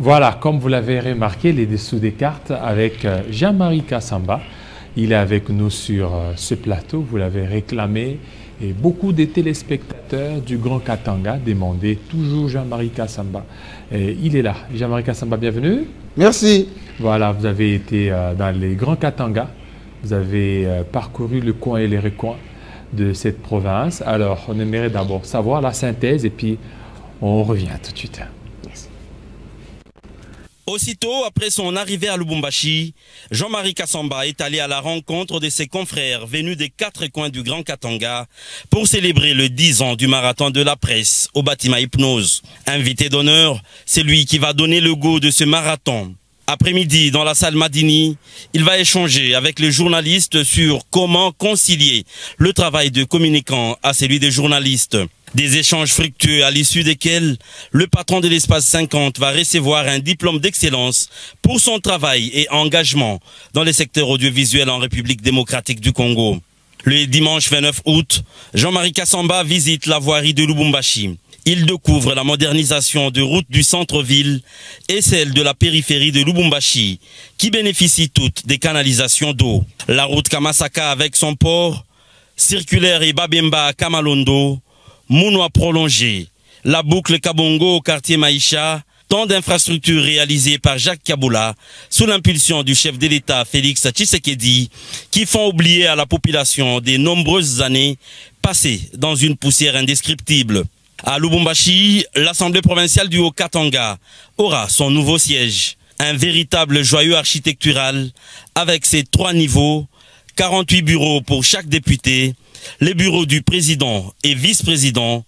Voilà, comme vous l'avez remarqué, les dessous des cartes avec Jean-Marie Kassamba. Il est avec nous sur ce plateau, vous l'avez réclamé. Et beaucoup de téléspectateurs du Grand Katanga demandaient toujours Jean-Marie Kassamba. Et il est là. Jean-Marie Kassamba, bienvenue. Merci. Voilà, vous avez été dans les Grands Katanga. Vous avez parcouru le coin et les recoins de cette province. Alors, on aimerait d'abord savoir la synthèse et puis on revient tout de suite. Merci. Aussitôt après son arrivée à Lubumbashi, Jean-Marie Kassamba est allé à la rencontre de ses confrères venus des 4 coins du Grand Katanga pour célébrer le 10 ans du marathon de la presse au bâtiment Hypnose. Invité d'honneur, c'est lui qui va donner le go de ce marathon. Après-midi, dans la salle Madini, il va échanger avec les journalistes sur comment concilier le travail de communicant à celui des journalistes. Des échanges fructueux à l'issue desquels le patron de l'espace 50 va recevoir un diplôme d'excellence pour son travail et engagement dans le secteur audiovisuel en République démocratique du Congo. Le dimanche 29 août, Jean-Marie Kassamba visite la voirie de Lubumbashi. Il découvre la modernisation de routes du centre-ville et celle de la périphérie de Lubumbashi, qui bénéficient toutes des canalisations d'eau. La route Kamasaka avec son port, circulaire et Babemba à Kamalondo, Mounoua prolongé, la boucle Kabongo au quartier Maïcha, tant d'infrastructures réalisées par Jacques Kaboula sous l'impulsion du chef de l'État Félix Tshisekedi qui font oublier à la population des nombreuses années passées dans une poussière indescriptible. À Lubumbashi, l'Assemblée provinciale du Haut-Katanga aura son nouveau siège, un véritable joyau architectural avec ses 3 niveaux, 48 bureaux pour chaque député, les bureaux du président et vice-président,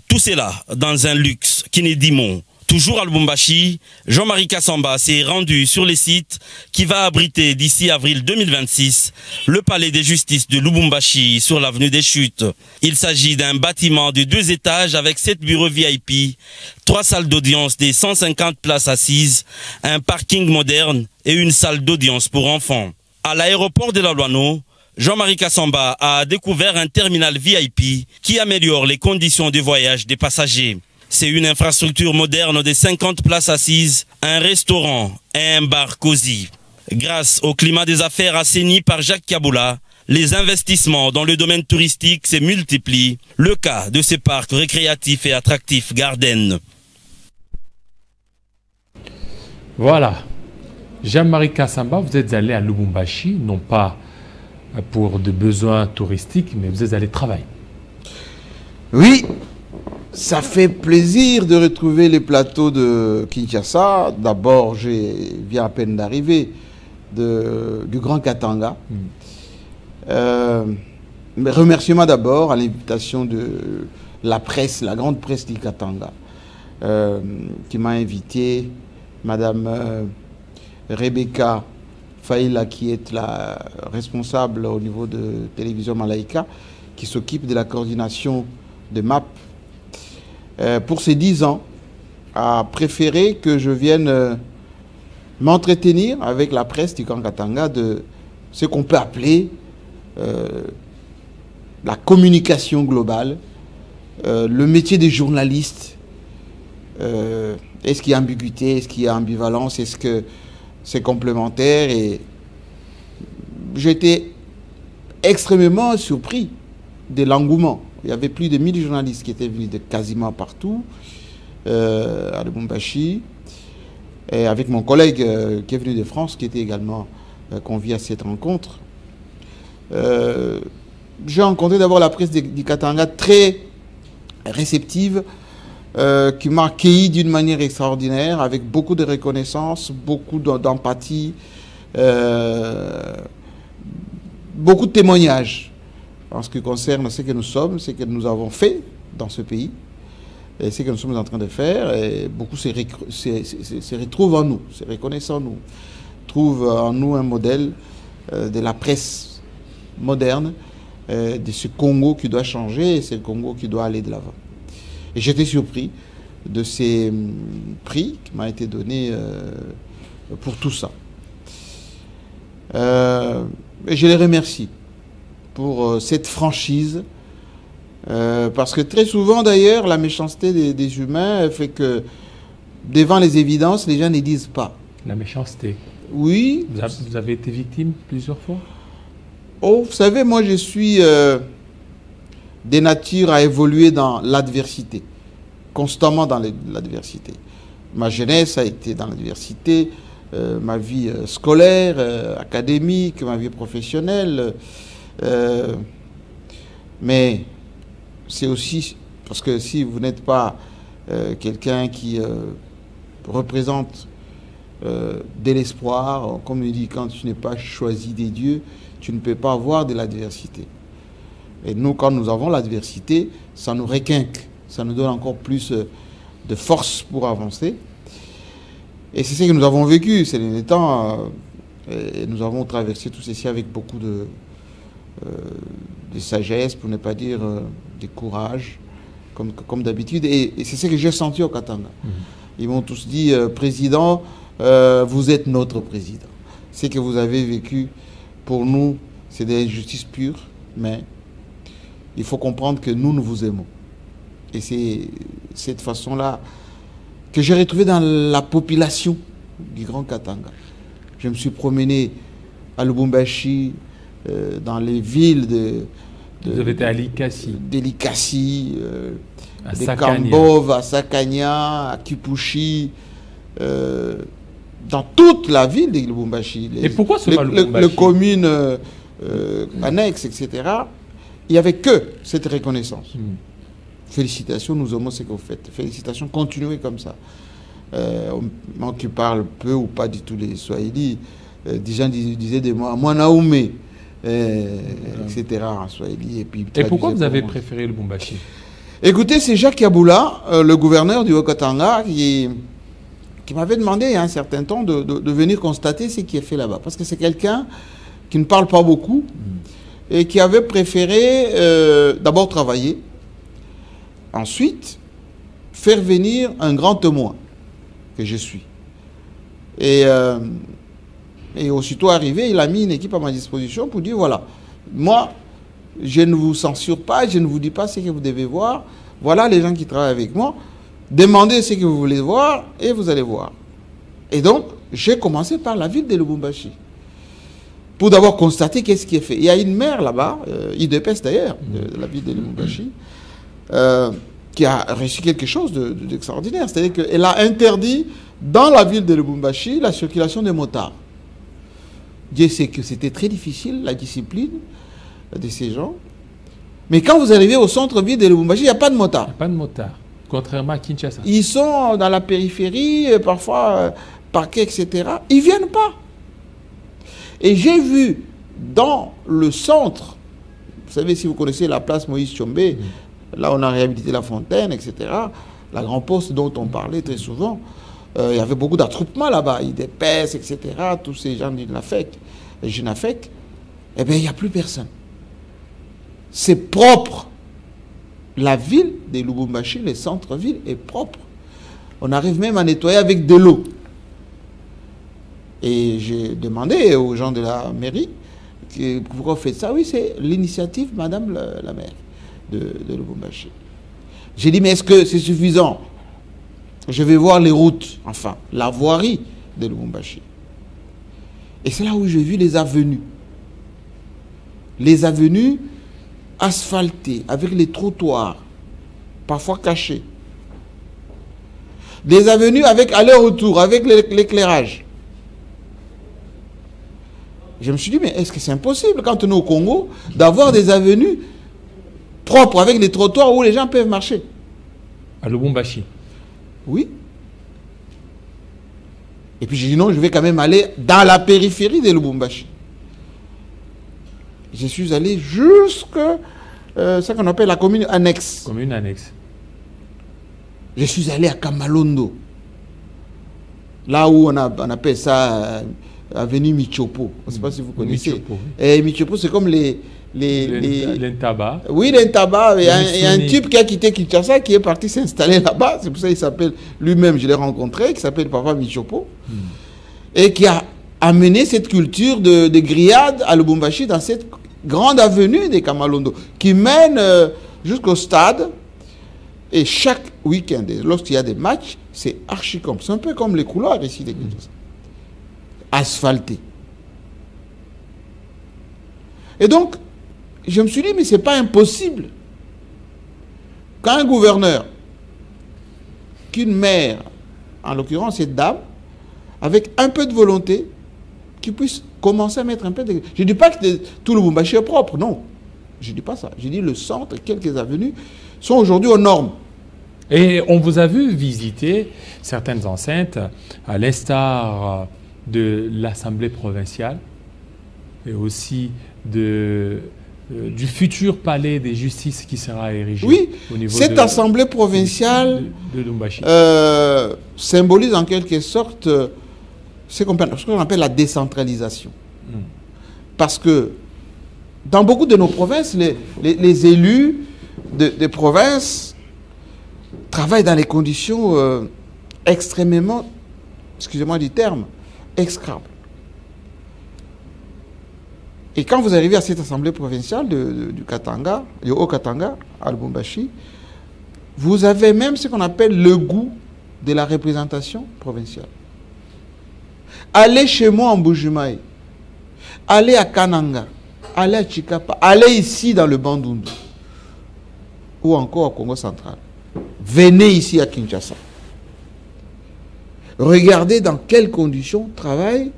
tout cela dans un luxe qui n'est d'immonde. Toujours à Lubumbashi, Jean-Marie Kassamba s'est rendu sur les sites qui va abriter d'ici avril 2026 le palais de justice de Lubumbashi sur l'avenue des Chutes. Il s'agit d'un bâtiment de 2 étages avec 7 bureaux VIP, 3 salles d'audience des 150 places assises, un parking moderne et une salle d'audience pour enfants. À l'aéroport de la Loano, Jean-Marie Kassamba a découvert un terminal VIP qui améliore les conditions de voyage des passagers. C'est une infrastructure moderne de 50 places assises, un restaurant et un bar cosy. Grâce au climat des affaires assaini par Jacques Kaboula, les investissements dans le domaine touristique se multiplient. Le cas de ces parcs récréatifs et attractifs Garden. Voilà. Jean-Marie Kassamba, vous êtes allé à Lubumbashi, non pas pour des besoins touristiques, mais vous êtes allé travailler. Oui, ça fait plaisir de retrouver les plateaux de Kinshasa. D'abord, je viens à peine d'arriver du Grand Katanga. Mais remerciement d'abord à l'invitation de la presse, la grande presse du Katanga, qui m'a invité, Madame Rebecca Faïla, qui est la responsable au niveau de Télévision Malaika, qui s'occupe de la coordination de MAP, pour ces 10 ans, a préféré que je vienne m'entretenir avec la presse du Grand Katanga de ce qu'on peut appeler la communication globale, le métier des journalistes. Est-ce qu'il y a ambiguïté, est-ce qu'il y a ambivalence, est-ce que c'est complémentaire? Et j'étais extrêmement surpris de l'engouement. Il y avait plus de 1000 journalistes qui étaient venus de quasiment partout à Lubumbashi, et avec mon collègue qui est venu de France, qui était également convié à cette rencontre. J'ai rencontré d'abord la presse du Katanga très réceptive, qui m'a accueilli d'une manière extraordinaire, avec beaucoup de reconnaissance, beaucoup d'empathie, beaucoup de témoignages en ce qui concerne ce que nous sommes, ce que nous avons fait dans ce pays, et ce que nous sommes en train de faire. Et beaucoup se retrouvent en nous, se reconnaissent en nous, trouvent en nous un modèle de la presse moderne, de ce Congo qui doit changer, et c'est le Congo qui doit aller de l'avant. Et j'étais surpris de ces prix qui m'ont été donnés pour tout ça. Et je les remercie pour cette franchise, parce que très souvent d'ailleurs la méchanceté des humains fait que devant les évidences, les gens ne disent pas. La méchanceté. Oui. Vous avez été victime plusieurs fois? Oh, vous savez, moi je suis de nature à évoluer dans l'adversité, constamment dans l'adversité. Ma jeunesse a été dans l'adversité, ma vie scolaire, académique, ma vie professionnelle. Mais c'est aussi parce que si vous n'êtes pas quelqu'un qui représente de l'espoir, comme il dit, quand tu n'es pas choisi des dieux, tu ne peux pas avoir de l'adversité. Et nous, quand nous avons l'adversité, ça nous requinque, ça nous donne encore plus de force pour avancer. Et c'est ce que nous avons vécu ces derniers temps. Et nous avons traversé tout ceci avec beaucoup de sagesse, pour ne pas dire de courage, comme d'habitude. Et c'est ce que j'ai senti au Katanga. Ils m'ont tous dit, président, vous êtes notre président. Ce que vous avez vécu, pour nous, c'est des injustices pures, mais il faut comprendre que nous vous aimons. Et c'est cette façon-là que j'ai retrouvée dans la population du Grand Katanga. Je me suis promené à Lubumbashi, dans les villes vous avez été à Likasi, à Kambov, à Sakania, à Kipushi, dans toute la ville de Lubumbashi. Et pourquoi seulement Lubumbashi? Les communes annexes, etc. Il n'y avait que cette reconnaissance. Félicitations, nous aimons ce que vous faites. Félicitations, continuez comme ça. Moi qui parle peu ou pas du tout les Swahili, des gens disaient de moi, moi Naoumé, etc. en Swahili. Et pourquoi vous avez préféré Lubumbashi? Écoutez, c'est Jacques Yaboula, le gouverneur du Haut-Katanga, qui m'avait demandé il y a un certain temps de venir constater ce qui est fait là-bas. Parce que c'est quelqu'un qui ne parle pas beaucoup et qui avait préféré d'abord travailler, ensuite faire venir un grand témoin que je suis. Et aussitôt arrivé, il a mis une équipe à ma disposition pour dire, voilà, moi, je ne vous censure pas, je ne vous dis pas ce que vous devez voir. Voilà les gens qui travaillent avec moi. Demandez ce que vous voulez voir et vous allez voir. Et donc, j'ai commencé par la ville de Lubumbashi. Pour d'abord constater qu'est-ce qui est fait. Il y a une maire là-bas, IDPS d'ailleurs, de la ville de Lubumbashi, qui a reçu quelque chose d'extraordinaire. C'est-à-dire qu'elle a interdit dans la ville de Lubumbashi la circulation des motards. Dieu sait que c'était très difficile, la discipline de ces gens. Mais quand vous arrivez au centre-ville de Lubumbashi, il n'y a pas de motards. Il n'y a pas de motards, contrairement à Kinshasa. Ils sont dans la périphérie, parfois parqués, etc. Ils ne viennent pas. Et j'ai vu dans le centre, vous savez, si vous connaissez la place Moïse Tshombe, là on a réhabilité la fontaine, etc., la grande poste dont on parlait très souvent, il y avait beaucoup d'attroupements là-bas, IDPS, etc., tous ces gens de l'AFEC, Junafec, eh bien il n'y a plus personne. C'est propre. La ville de Lubumbashi, le centre-ville, est propre. On arrive même à nettoyer avec de l'eau. Et j'ai demandé aux gens de la mairie pourquoi vous faites ça. Oui, c'est l'initiative, madame la maire de Lubumbashi. J'ai dit, mais est-ce que c'est suffisant? Je vais voir les routes, enfin, la voirie de Lubumbashi. Et c'est là où j'ai vu les avenues. Les avenues asphaltées, avec les trottoirs, parfois cachés. Des avenues avec aller-retour, avec l'éclairage. Je me suis dit, mais est-ce que c'est impossible, quand on est au Congo, d'avoir des avenues propres, avec des trottoirs où les gens peuvent marcher? À Lubumbashi? Oui. Et puis j'ai dit non, je vais quand même aller dans la périphérie de Lubumbashi. Je suis allé jusqu'à ce qu'on appelle la commune annexe. Commune annexe. Je suis allé à Kamalondo. Là où on appelle ça avenue Michopo. Je ne sais pas si vous connaissez. Michopo. Et Michopo, c'est comme les L'Intaba. Oui, l'Intaba. Il y a un type qui a quitté Kinshasa, qui est parti s'installer là-bas. C'est pour ça qu'il s'appelle lui-même, je l'ai rencontré, qui s'appelle Papa Michopo. Et qui a amené cette culture de grillade à Lubumbashi dans cette grande avenue des Kamalondo, qui mène jusqu'au stade. Et chaque week-end, lorsqu'il y a des matchs, c'est archi comme. C'est un peu comme les couloirs ici de Kinshasa. Asphaltés. Et donc, je me suis dit, mais ce n'est pas impossible. Quand un gouverneur, qu'une maire, en l'occurrence cette dame, avec un peu de volonté, qui puisse commencer à mettre un peu de... Je ne dis pas que tout le Lubumbashi est propre, non. Je ne dis pas ça. Je dis le centre, quelques avenues, sont aujourd'hui aux normes. Et on vous a vu visiter certaines enceintes, à l'instar de l'Assemblée provinciale et aussi du futur palais des justices qui sera érigé. Oui, au niveau cette Assemblée provinciale de Lubumbashi symbolise en quelque sorte ce qu'on appelle la décentralisation. Parce que dans beaucoup de nos provinces, les élus des provinces travaillent dans les conditions extrêmement, excusez-moi du terme, exécrables. Et quand vous arrivez à cette assemblée provinciale du Katanga, du Haut-Katanga, à Lubumbashi, vous avez même ce qu'on appelle le goût de la représentation provinciale. Allez chez moi en Bujumaï, allez à Kananga, allez à Chikapa, allez ici dans le Bandundu, ou encore au Congo central. Venez ici à Kinshasa. Regardez dans quelles conditions travaillent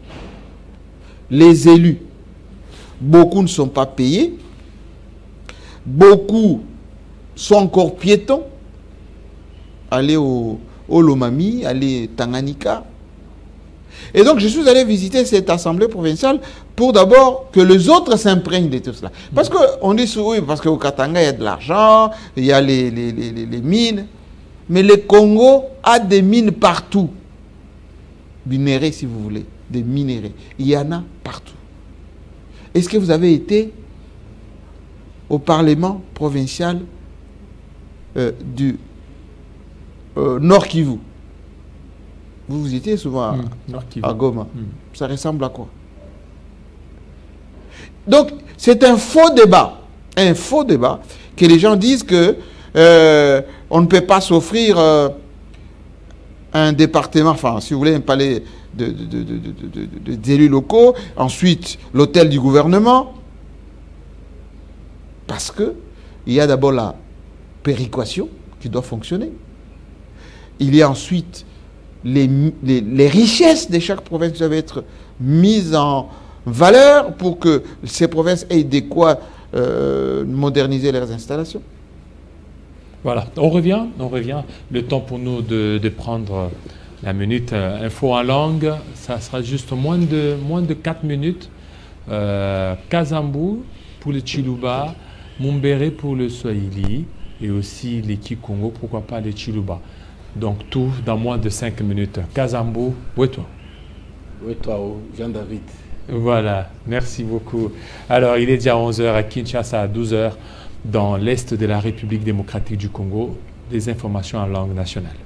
les élus. Beaucoup ne sont pas payés. Beaucoup sont encore piétons. Allez au Lomami, allez Tanganyika. Et donc je suis allé visiter cette assemblée provinciale pour d'abord que les autres s'imprègnent de tout cela. Parce qu'on dit oui, parce qu'au Katanga il y a de l'argent, il y a les mines. Mais le Congo a des mines partout. Minéraux si vous voulez, des minéraux. Il y en a partout. Est-ce que vous avez été au Parlement provincial du Nord Kivu? Vous étiez souvent à Goma. Ça ressemble à quoi? Donc, c'est un faux débat. Un faux débat que les gens disent que on ne peut pas s'offrir un département, enfin, si vous voulez, un palais d'élus locaux, ensuite l'hôtel du gouvernement, parce que il y a d'abord la péréquation qui doit fonctionner. Il y a ensuite les richesses de chaque province qui doivent être mises en valeur pour que ces provinces aient de quoi moderniser leurs installations. Voilà, on revient. Le temps pour nous de prendre la minute info en langue, ça sera juste moins de 4 minutes. Kazambu pour le Chiluba, Mumbere pour le Swahili et aussi les Kikongo, pourquoi pas les Chiluba. Donc tout dans moins de 5 minutes. Kazambu, où est-toi? Où est-toi, Jean-David? Voilà, merci beaucoup. Alors il est déjà 11h à Kinshasa, à 12h. Dans l'est de la République démocratique du Congo, des informations en langue nationale.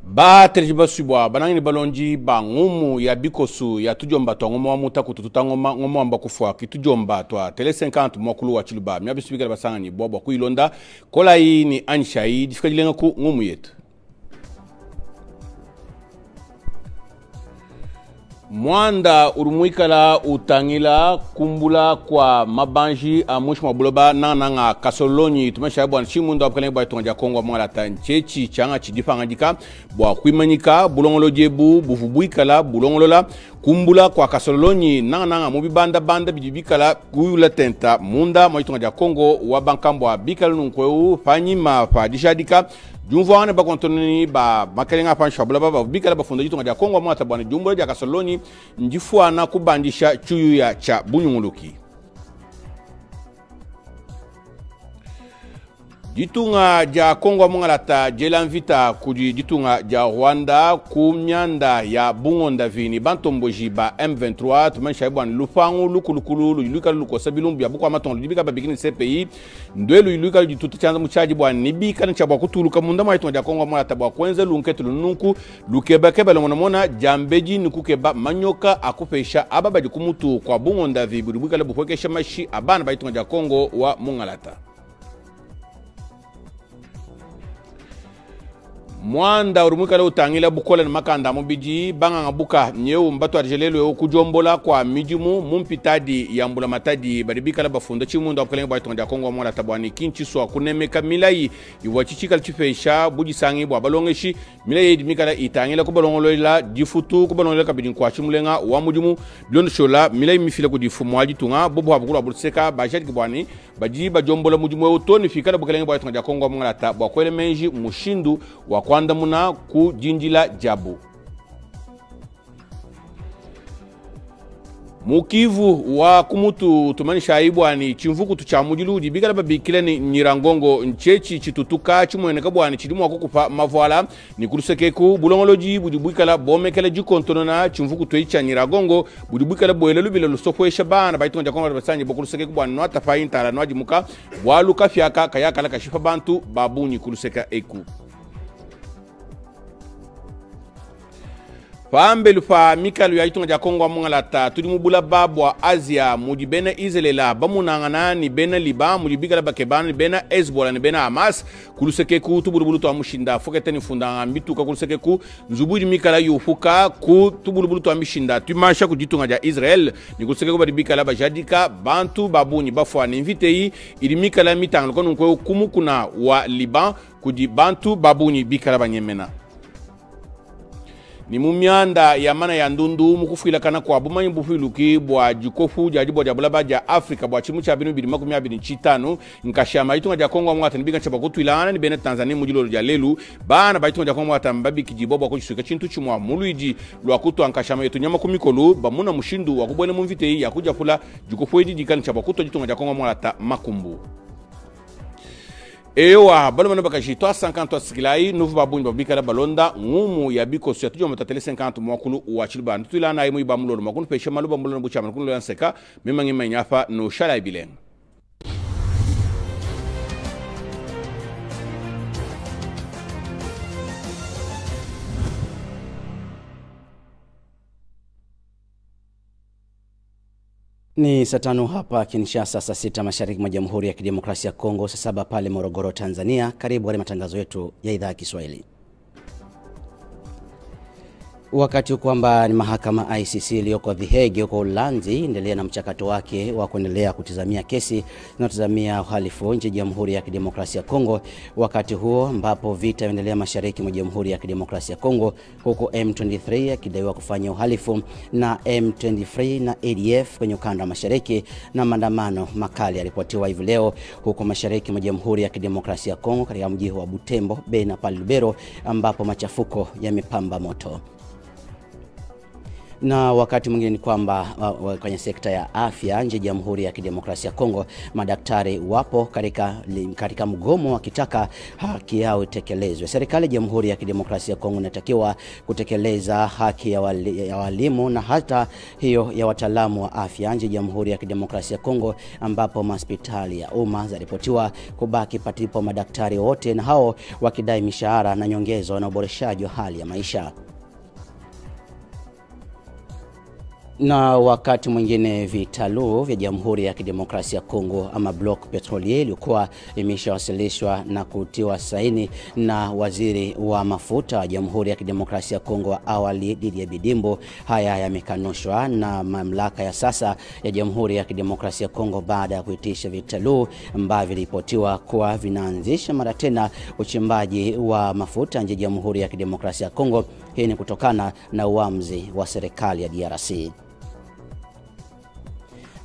Ba terjiba subwa banangini balonji ba ngumu ya bikosu ya tujomba to ngomo amuta kutututa ngomo amba kufwa kitujomba to tele 50 mokulu wa chiluba myabi speaker basangani bobo kuilonda kola yi ni anshai difikajilenga ku ngumu yetu Mwanda urumuikala utangila kumbula kwa mabanji a mwisho buloba nanga kasoloni tumesha bwana chimundo apkale bwa tonja Kongo mwala tanchechi changa chidifanga dika bwa kuimanyika bulongolo jebu buvubuikala bulongolola kumbula kwa kasoloni nanga mubibanda banda bidibikala kuyula tenta munda mwitonja Kongo wa bankambwa bikala nunkweu fanyima fa dishadika Jumvoane ba kontoni ba makalenga pan shabula ba bikala ba fondo jitonga ja Kongo mwata bwana jumbo ja kasoloni njifuana kubandisha chuyu ya cha bunyunguluki Ditunga ja Kongo Mongalata jelanvita kudi ditunga ja Rwanda kumyanda ya bungonda vini bantomboji ba M23 tumanisha ibwan lufangu lukulukulu luka luko sabilumbi abuko amaton libika babikini CPI ndwelu luka jitutu chanza muchaji bwa nibika nchabwa kutuluka munda maitonga ja Kongo Mongalata bwa kwenze lunketu lununku lukeba keba longonomona jambeji nikukeba manyoka akufesha ababaji kumutu kwa bungonda vibu libika lebukwekesha mashi abana baitonga ja Kongo wa Mongalata. Mwanda urumukala utangila bukola na makanda mubiji banga ngabuka nyeu mbatu arjelelo kujombola kwa mijimu mumpitadi yambula matadi baribika la bafunda chimundo apukelenga baitonga Kongo mwana tabwani kinchiswa kunemeka milai iwachichika chifeisha buji sangi bwa balongeshi milai idimikala itangila kubalongolola difutu kubalongolola kabidin kwa chimulenga wa mujimu blondo shola milai mifila kudifumu wajitunga bobo habukula burseka bajati kibwani baji bajombola mujimu utoni fikala bukelenga baitonga Kongo mwana tabwa kwele menji mushindu wa kwanda muna ku jinjila jabu. Mukivu wa kumutu tumanisha ibwani chimvuku tuchamujilu dibigala babikile ni nyirangongo nchechi chitutuka chimweneka bwani chidimu wakukupa mavwala ni kurusekeku bulongoloji budibwikala bomekele jikontonona chimvuku tuicha nyiragongo budibwikala boelelu bila lusofwesha bana baitonja kongo basanje bokurusekeku bwani no atafayi ntala no ajimuka waluka fyaka kayakala kashifa bantu babuni kuruseka eku. Pambe lufa mikalu ya itonga ja Kongo Mongalata tudimubula babwa Asia mujibena Izelela bamunangana ni bena Liban mujibigala bakebana ni bena Hezbollah ni bena Hamas kulusekeku tubulubulu to amushinda fokete ni fundanga mbituka kulusekeku nzubudi mikala yufuka ku tubulubulu to amishinda tumasha kujitunga ja Israel ni kulusekeku baribikala bajadika bantu babuni bafwa ni invitei ili mikala mitangalo kono kumukuna wa Liban kudi bantu babuni bikala banyemena. Ni mumianda ya mana ya ndundu mukufila kana kwa bumanyi bufiluki bwa jikofu jajibo jabulaba ja Afrika bwa chimucha binu bidi makumi abini chitanu nkashama itunga ja Kongo mwata nibiga chaba kutuilana ni bene Tanzania mujilo ja lelu bana baitunga ja Kongo mwata mbabi kijibobo kwa chisuka chintu chumwa muluiji luakutu nkashama yetu nyama kumikolu bamuna mushindu wakubwene mumvite ya kuja fula jikofu edi jikani chaba kutu jitunga ja Kongo mwata makumbu. Ewa balomano bakaji 350 sikilai nuvu babuni babika la balonda ngumu ya biko suya tujo matatele 50 mwakulu uachiliba ntutula na imu ibamulolo mwakunu peshe maluba mbulolo mbucha mwakunu lo yanseka mimangi manyafa no shala ibileng. Ni saa 5 hapa Kinshasa, saa 6 mashariki mwa Jamhuri ya Kidemokrasia ya Kongo, saa 7 pale Morogoro Tanzania. Karibu kwa matangazo yetu ya idhaa ya Kiswahili. Wakati kwamba ni mahakama ICC iliyoko The Hague huko Uholanzi endelea na mchakato wake wa kuendelea kutizamia kesi zinazotazamia uhalifu nchini Jamhuri ya Kidemokrasia ya Kongo, wakati huo ambapo vita vinaendelea mashariki mwa Jamhuri ya Kidemokrasia ya Kongo, huko M23 akidaiwa kufanya uhalifu na M23 na ADF kwenye ukanda wa mashariki, na maandamano makali yalipotiwa hivi leo huko mashariki mwa Jamhuri ya Kidemokrasia ya Kongo katika mji wa Butembo, Beni na Lubero, ambapo machafuko yamepamba moto. Na wakati mwingine ni kwamba kwenye sekta ya afya nje Jamhuri ya Kidemokrasia ya Kongo, madaktari wapo katika mgomo wakitaka haki yao itekelezwe. Serikali ya Jamhuri ya Kidemokrasia ya Kongo inatakiwa kutekeleza haki ya walimu na hata hiyo ya wataalamu wa afya nje Jamhuri ya Kidemokrasia ya Kongo, ambapo hospitali ya umma zaripotiwa kubaki patipo madaktari wote, na hao wakidai mishahara na nyongezo na uboreshaji wa hali ya maisha. Na wakati mwingine vitalu vya Jamhuri ya Kidemokrasia ya Kongo ama block petrolier ilikuwa imeshawasilishwa na kutiwa saini na waziri wa mafuta wa Jamhuri ya Kidemokrasia ya Kongo wa awali Didier Bidimbo. Haya yamekanushwa na mamlaka ya sasa ya Jamhuri ya Kidemokrasia ya Kongo baada ya kuitisha vitalu ambavyo vilipotiwa kuwa vinaanzisha mara tena uchimbaji wa mafuta nje Jamhuri ya Kidemokrasia ya Kongo. Hii ni kutokana na uamuzi wa serikali ya DRC.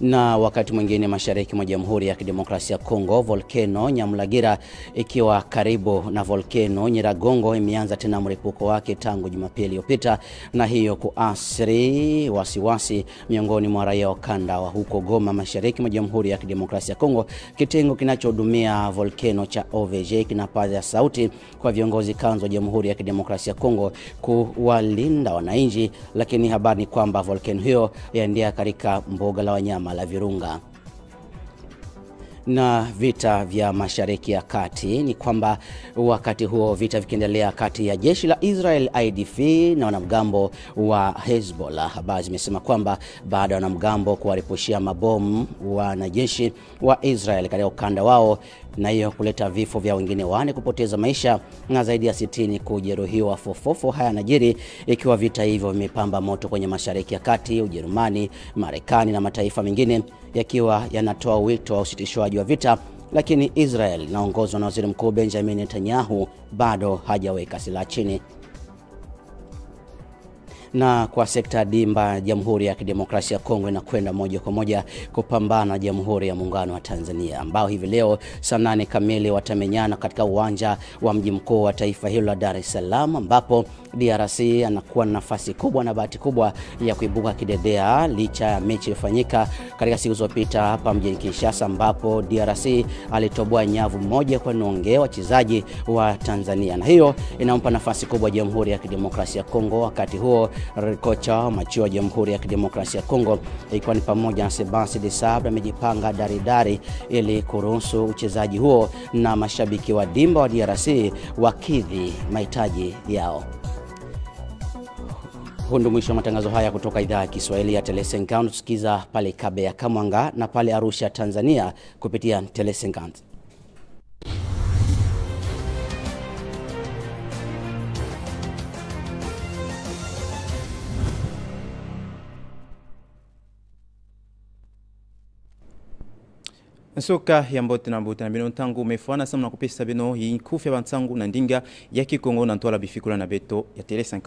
Na wakati mwingine mashariki mwa Jamhuri ya Kidemokrasia ya Kongo, volkano Nyamulagira ikiwa karibu na volkano Nyiragongo imeanza tena mlipuko wake tangu Jumapili iliyopita, na hiyo kuasiri wasiwasi miongoni mwa raia wa kanda wa huko Goma, mashariki mwa Jamhuri ya Kidemokrasia ya Kongo. Kitengo kinachohudumia volkano cha OVG kinapaza sauti kwa viongozi kanzo wa Jamhuri ya Kidemokrasia ya Kongo kuwalinda wananchi, lakini habari ni kwamba volkano hiyo yaendelea katika mbuga la wanyama la Virunga. Na vita vya Mashariki ya Kati ni kwamba wakati huo vita vikiendelea kati ya jeshi la Israel IDF na wanamgambo wa Hezbollah. Habari zimesema kwamba baada ya wanamgambo kuwaripushia mabomu wanajeshi wa Israel katika ukanda wao, na hiyo kuleta vifo vya wengine 4 kupoteza maisha na zaidi ya 60 kujeruhiwa. Fofofo haya yanajiri ikiwa vita hivyo vimepamba moto kwenye Mashariki ya Kati, Ujerumani, Marekani na mataifa mengine yakiwa yanatoa wito wa usitishwaji wa vita, lakini Israel inaongozwa na Waziri Mkuu Benjamin Netanyahu bado hajaweka silaha chini. Na kwa sekta dimba, Jamhuri ya Kidemokrasia ya Kongo inakwenda moja kwa moja kupambana na Jamhuri ya Muungano wa Tanzania, ambao hivi leo saa 8 kamili watamenyana katika uwanja wa mji mkuu wa taifa hilo la Dar es Salaam, ambapo DRC anakuwa na nafasi kubwa na bahati kubwa ya kuibuka kidedea licha ya mechi iliyofanyika katika siku zilizopita hapa mjini Kinshasa, ambapo DRC alitoboa nyavu moja kwa nunge wachezaji wa Tanzania, na hiyo inampa nafasi kubwa Jamhuri ya Kidemokrasia ya Kongo. Wakati huo kocha macho wa Jamhuri ya Kidemokrasia ya Kongo ikiwa ni pamoja na Sebastien Desabre amejipanga daridari ili kuruhusu uchezaji huo na mashabiki wa dimba wa DRC wakidhi mahitaji yao. Hundo mwisho matangazo haya kutoka idhaa ya Kiswahili ya Telesenkan. Tusikiza pale Kabeya Kamwanga na pale Arusha Tanzania kupitia Telesenkan. Nsoka ya mbote na mbote na bino ntangu mefuana samu na kupesa bino yinkufi ya bantangu na ndinga ya Kikongo na ntoala bifikula na beto ya Tele 50.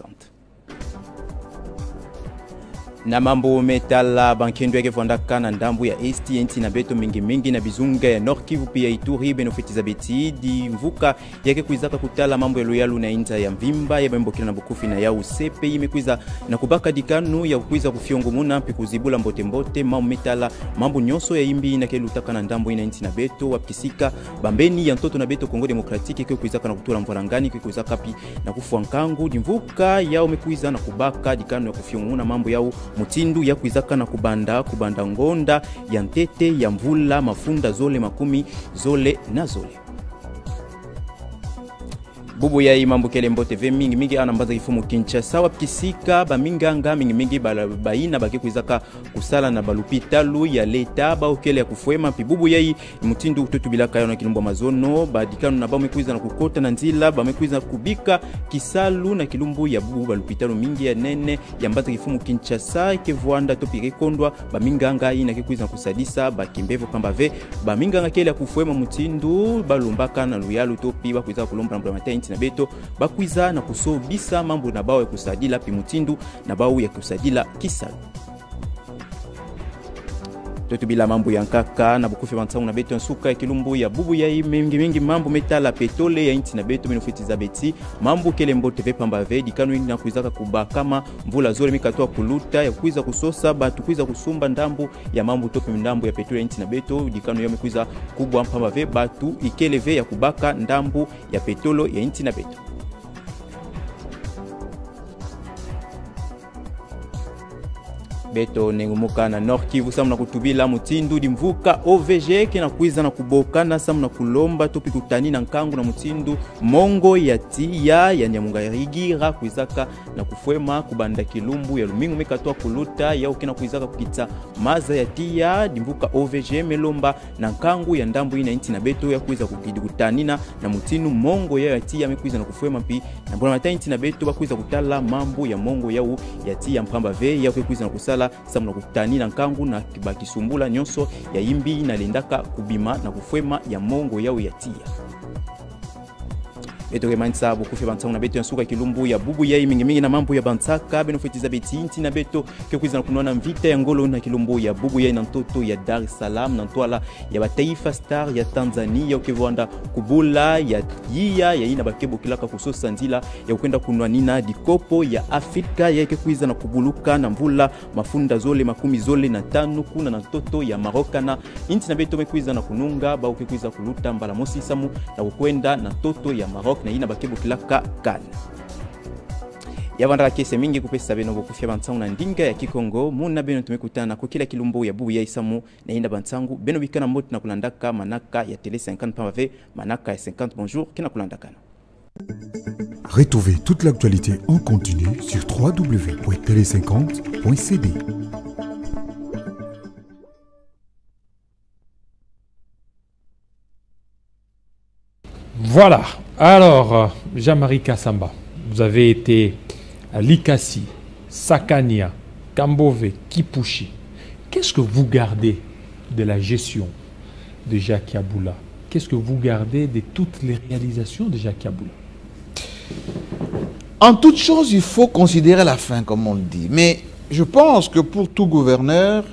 Na mambo metala bankendo yake vondaka na ndambu ya esti enti na beto mingi na bizunga ya Nord Kivu pia Ituri benefitiza beti di mvuka yake kuizaka kutala mambo ya loyalu na inza ya mvimba ya bembokina na bukufi na ya usepe imekuiza na kubaka dikanu ya kuiza kufiongo muna pe kuzibula mbote mambo metala mambo nyoso ya imbi na kelutaka na ndambu ina enti na beto wapkisika bambeni ya ntoto na beto Kongo Demokratiki ke kuizaka na kutula mvarangani ke kuizaka pi na kufuwa nkangu di mvuka ya umekuiza na kubaka dikanu ya kufiongo muna mambo yao mutindu ya kuizaka na kubanda ngonda ya ntete ya mvula mafunda zole makumi zole na zole. Bubu ya imambu kele mbote ve mingi anambaza kifumu Kinshasa wapkisika ba minganga mingi baina baki kuizaka kusala na balupitalu ya leta ba okele ya kufuema pi bubu ya mutindu ututu bilaka yana kilumbo mazono badikanu na ba mekuiza na kukota na nzila ba mekuiza kubika kisalu na kilumbu ya bubu balupitalu mingi ya nene ya mbaza kifumu Kinshasa kevuanda topike kondwa ba minganga ina kikuiza kusadisa ba kimbevo kamba ve ba minganga kele ya kufuema mutindu balumbaka na luyalu topi ba kuiza kulomba na matenti na beto bakwiza na kusobisa mambo na bao ya kusadila pimutindu na bao ya kusadila kisalu. Totubila mambo ya nkaka na bukufi bantangu na beto nsuka ya kilumbu ya bubu ya mingi mambo metala petole ya inti na beto minufitiza beti mambo kele mbote ve pamba ve dikanu na kuizaka kuba kama mvula zole mikatoa kuluta ya kuiza kusosa batu kuiza kusumba ndambu ya mambo topi ndambu ya petole ya inti na beto dikanu ya mekuiza kubwa pamba ve batu ikele ve ya kubaka ndambu ya petolo ya inti na beto. Beto nengumuka na Nord Kivu samu na kutubila mutindu di mvuka OVG kena kuiza na kubokana samu na kulomba topi kutani na nkangu na mutindu mongo ya tia ya Nyamungarigira kuizaka na kufuema kubanda kilumbu ya lumingu mekatoa kuluta ya ukena kuizaka kukita maza ya tia di mvuka OVG melomba na nkangu ya ndambu ina inti na beto ya kuiza kutanina na mutindu mongo ya tia mekuiza na kufuema pi na mbona mata inti na beto bakuiza kutala mambo ya mongo ya tia mpamba ve ya kuiza na kusala samu na kutani na nkangu na kibakisumbula nyonso ya imbi na lendaka kubima na kufuema ya mongo yao ya tia. beto kemanisa bokufi bansangu na beto yansuka kilumbu ya bubu ya mingi na mambo ya bantsaka benofetiza betinti na beto kekwiza kunona mvita ya ngolo na kilumbu ya bubu ya na ntoto ya Dar es Salaam na ntwala ya Bataifa Star ya Tanzania ukivanda kubula ya yia ya ina bakebo kilaka kusosa nzila ya kwenda kunwa nina dikopo ya Afrika ya kekwiza na kubuluka na mvula mafunda zole makumi zole na tano kuna na ntoto ya Maroka na inti na beto mekwiza na kununga ba ukekwiza kuluta mbala mosi samu na kwenda na toto ya Maroc na ina bakebo kilaka kan yavandaka kese mingi kupesa beno bokufia bansangu na ndinga ya Kikongo muna beno tumekutana kwa kila kilumbu ya bubu ya isamu na inda bansangu beno bikana moti na kulandaka manaka ya télé 50 pamave manaka ya 50 bonjour kina kulandakana. Retrouvez toute l'actualité en continu sur www.tele50.cd. Voilà. Alors, Jean-Marie Kassamba, vous avez été à Likasi, Sakania, Kambove, Kipushi. Qu'est-ce que vous gardez de la gestion de Jacques Yaboula? Qu'est-ce que vous gardez de toutes les réalisations de Jacques Yaboula? En toute chose, il faut considérer la fin, comme on le dit. Mais je pense que pour tout gouverneur,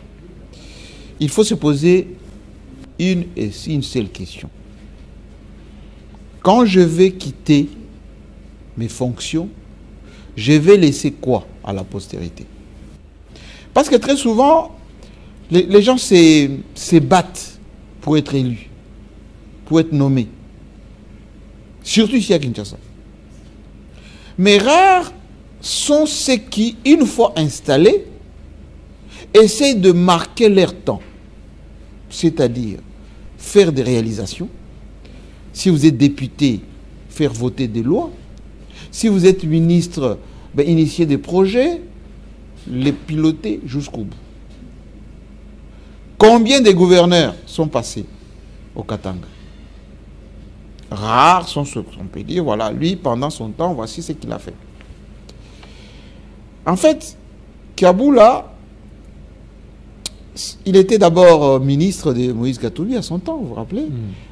il faut se poser une seule question. Quand je vais quitter mes fonctions, je vais laisser quoi à la postérité? Parce que très souvent, les gens se battent pour être élus, pour être nommés. Surtout ici à Kinshasa. Mais rares sont ceux qui, une fois installés, essayent de marquer leur temps. C'est-à-dire faire des réalisations. Si vous êtes député, faire voter des lois. Si vous êtes ministre, initier des projets, les piloter jusqu'au bout. Combien de gouverneurs sont passés au Katanga? Rares sont ceux qu'on peut dire, voilà, lui, pendant son temps, voici ce qu'il a fait. En fait, Kaboula, il était d'abord ministre de Moïse Gatouli à son temps, vous vous rappelez?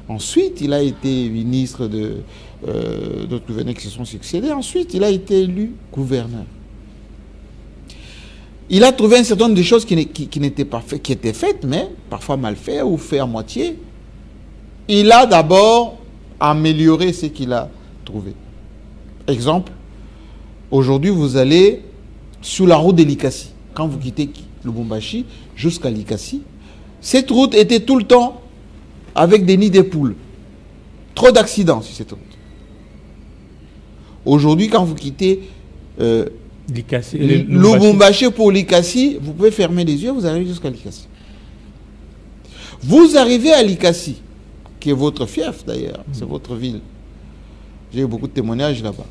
Ensuite, il a été ministre d'autres gouverneurs qui se sont succédés. Ensuite, il a été élu gouverneur. Il a trouvé un certain nombre de choses qui n'étaient pas faites, qui étaient faites, mais parfois mal faites ou faites à moitié. Il a d'abord amélioré ce qu'il a trouvé. Exemple, aujourd'hui, vous allez sur la route de Likasi. Quand vous quittez Lubumbashi jusqu'à Likasi, cette route était tout le temps avec des nids de poules. Trop d'accidents sur cette route. Aujourd'hui, quand vous quittez Lubumbashi pour Likasi, vous pouvez fermer les yeux, vous arrivez jusqu'à Likasi. Vous arrivez à Likasi, qui est votre fief d'ailleurs, c'est votre ville. J'ai eu beaucoup de témoignages là-bas.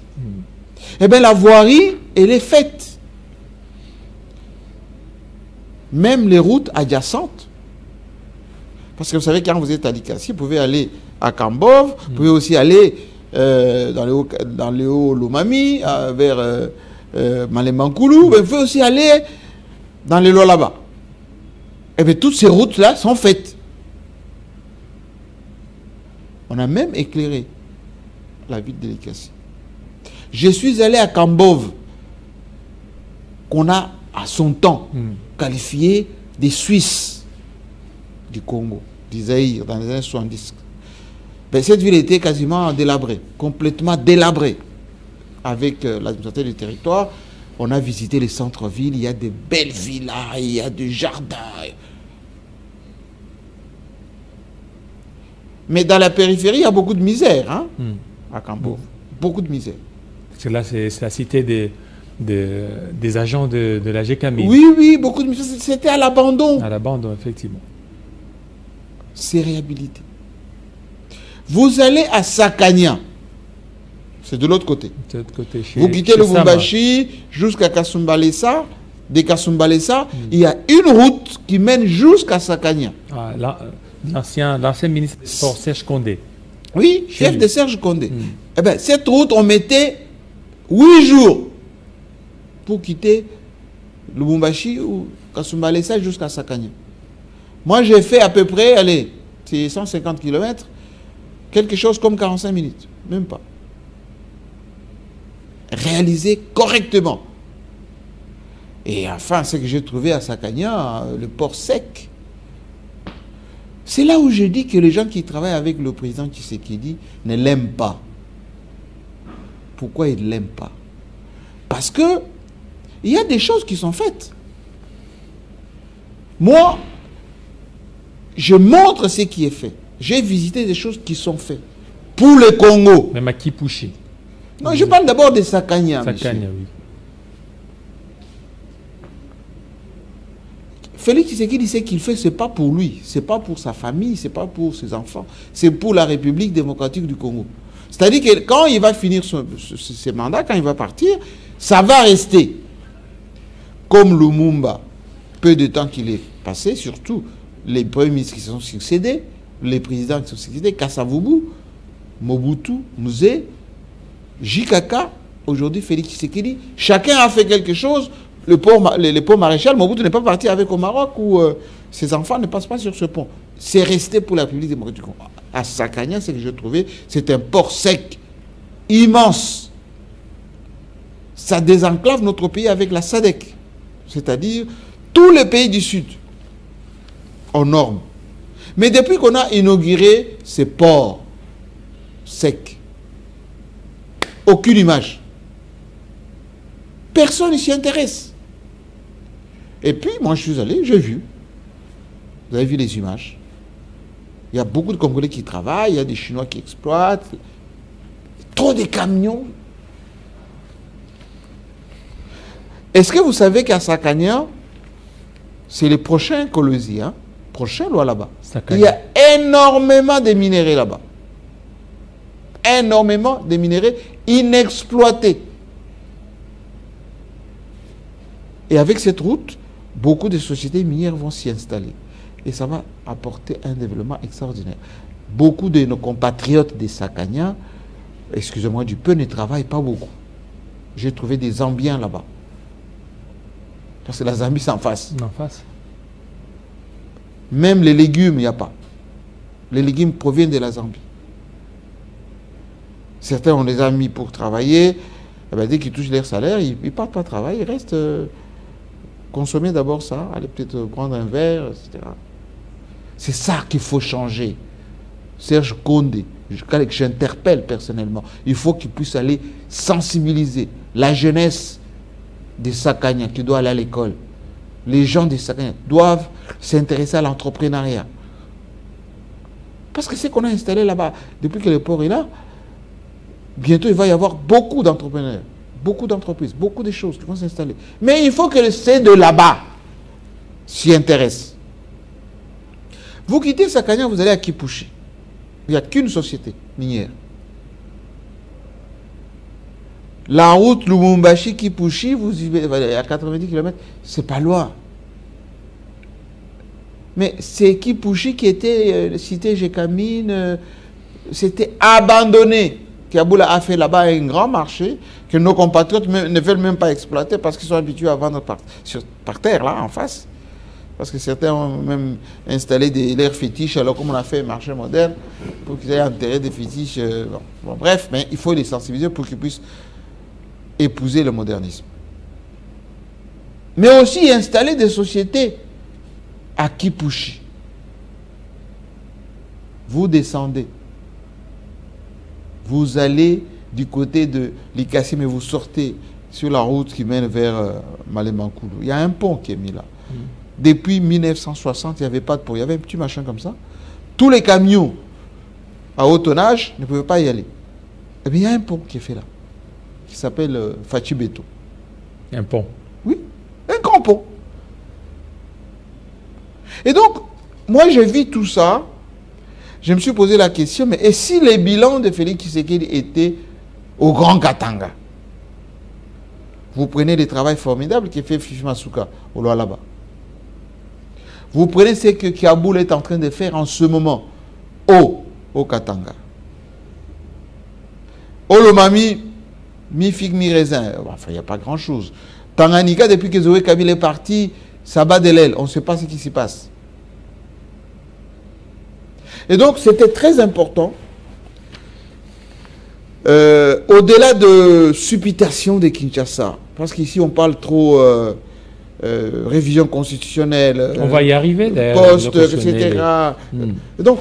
Eh bien, la voirie, elle est faite. Même les routes adjacentes. Parce que vous savez, quand vous êtes à Likasi, vous pouvez aller à Kambov, vous pouvez aussi aller dans le Haut-Lomami, vers Malemankulu, vous pouvez aussi aller dans les lois là-bas. Et bien, toutes ces routes-là sont faites. On a même éclairé la ville de Likasi. Je suis allé à Kambov, qu'on a à son temps qualifié des Suisses du Congo, du Zaïre, dans les années 70. Ben, cette ville était quasiment délabrée, complètement délabrée. Avec l'administrateur du territoire, on a visité les centres-villes, il y a de belles villas, il y a des jardins. Mais dans la périphérie, il y a beaucoup de misère, hein, à Kambov. Beaucoup de misère. Parce que là, c'est la cité des agents de la GKMI. Oui, oui, beaucoup de misère. C'était à l'abandon. À l'abandon, effectivement. C'est réhabilité. Vous allez à Sakania. C'est de l'autre côté. De l'autre côté, vous quittez le Lubumbashi jusqu'à Kasumbalesa. De Kasumbalesa, il y a une route qui mène jusqu'à Sakania. Ah, l'ancien ministre des Sports, Serge Condé. Oui, chef de Serge Condé. Eh bien, cette route, on mettait 8 jours pour quitter Lubumbashi ou Kasumbalesa jusqu'à Sakania. Moi, j'ai fait à peu près, allez, c'est 150 km, quelque chose comme 45 minutes, même pas. réalisé correctement. Et enfin, ce que j'ai trouvé à Sakania, le port sec. C'est là où je dis que les gens qui travaillent avec le président Tshisekedi ne l'aiment pas. Pourquoi ils ne l'aiment pas? Parce que il y a des choses qui sont faites. Moi, je montre ce qui est fait. J'ai visité des choses qui sont faites. Pour le Congo. Même à Kipushi. Non, je parle d'abord de Sakania. Sakania, oui. Félix Tshisekedi, ce qu'il fait, ce n'est pas pour lui, ce n'est pas pour sa famille, ce n'est pas pour ses enfants, c'est pour la République démocratique du Congo. C'est-à-dire que quand il va finir ses mandats, quand il va partir, ça va rester comme Lumumba, peu de temps qu'il est passé, surtout les premiers ministres qui se sont succédés, les présidents qui se sont succédés, Kassavubu, Mobutu, Mzee, Jikaka, aujourd'hui Félix Tshisekedi, chacun a fait quelque chose. Le pont maréchal, Mobutu n'est pas parti avec au Maroc où ses enfants ne passent pas sur ce pont. C'est resté pour la République démocratique du Congo. À Sakania, ce que j'ai trouvé, c'est un port sec, immense. Ça désenclave notre pays avec la SADC. C'est-à-dire tous les pays du Sud, aux normes. Mais depuis qu'on a inauguré ces ports secs, aucune image. Personne ne s'y intéresse. Et puis, moi, je suis allé, j'ai vu. Vous avez vu les images. Il y a beaucoup de Congolais qui travaillent, il y a des Chinois qui exploitent. Trop de camions. Est-ce que vous savez qu'à Sakania, c'est le prochain Kolosi, hein? Prochain loi là-bas. Il y a énormément de minéraux là-bas. Énormément de minéraux inexploités. Et avec cette route, beaucoup de sociétés minières vont s'y installer. Et ça va apporter un développement extraordinaire. Beaucoup de nos compatriotes des Sakania, excusez-moi du peu, ne travaillent pas beaucoup. J'ai trouvé des Zambiens là-bas. Parce que la Zambie, c'est en face. En face. Même les légumes, il n'y a pas. Les légumes proviennent de la Zambie. Certains, on les a mis pour travailler. Eh bien, dès qu'ils touchent leur salaire, ils ne partent pas travailler, ils restent... consommer d'abord ça, aller peut-être prendre un verre, etc. C'est ça qu'il faut changer. Serge Condé, j'interpelle personnellement, il faut qu'il puisse aller sensibiliser la jeunesse des Sakania qui doit aller à l'école. Les gens des Sakania doivent s'intéresser à l'entrepreneuriat. Parce que c'est qu'on a installé là-bas, depuis que le port est là, bientôt il va y avoir beaucoup d'entrepreneurs. Beaucoup d'entreprises, beaucoup de choses qui vont s'installer. Mais il faut que ceux de là-bas s'y intéressent. Vous quittez Sakania, vous allez à Kipushi. Il n'y a qu'une société minière. La route Lubumbashi-Kipushi, vous y allez à 90 km, c'est pas loin. Mais c'est Kipushi qui était cité Gécamine, c'était abandonné. Kaboula a fait là-bas un grand marché que nos compatriotes ne veulent même pas exploiter parce qu'ils sont habitués à vendre par terre, là, en face. Parce que certains ont même installé leurs fétiches, alors comme on a fait un marché moderne, pour qu'ils aient enterré des fétiches. Bon, bref, mais il faut les sensibiliser pour qu'ils puissent épouser le modernisme. Mais aussi installer des sociétés à Kipushi. Vous descendez. Vous allez du côté de Likasi, mais vous sortez sur la route qui mène vers Malemankulu. Il y a un pont qui est mis là. Depuis 1960, il n'y avait pas de pont. Il y avait un petit machin comme ça. Tous les camions à haut tonnage ne pouvaient pas y aller. Et bien, il y a un pont qui est fait là, qui s'appelle Fachibeto. Un pont. Oui, un grand pont. Et donc, moi, j'ai vu tout ça. Je me suis posé la question, mais et si les bilans de Félix Tshisekedi étaient au Grand Katanga? Vous prenez le travail formidable qui fait Fifi Masuka au là-bas. Vous prenez ce que Kaboul est en train de faire en ce moment au Katanga. Olomami, mi-figue, mi-raisin. Enfin, il n'y a pas grand-chose. Tanganyika, depuis que Zoé Kabila est parti, ça bat de l'aile. On ne sait pas ce qui s'y passe. Et donc, c'était très important au-delà de supputation de Kinshasa, parce qu'ici on parle trop révision constitutionnelle, on va y arriver d'ailleurs, poste, etc. Donc,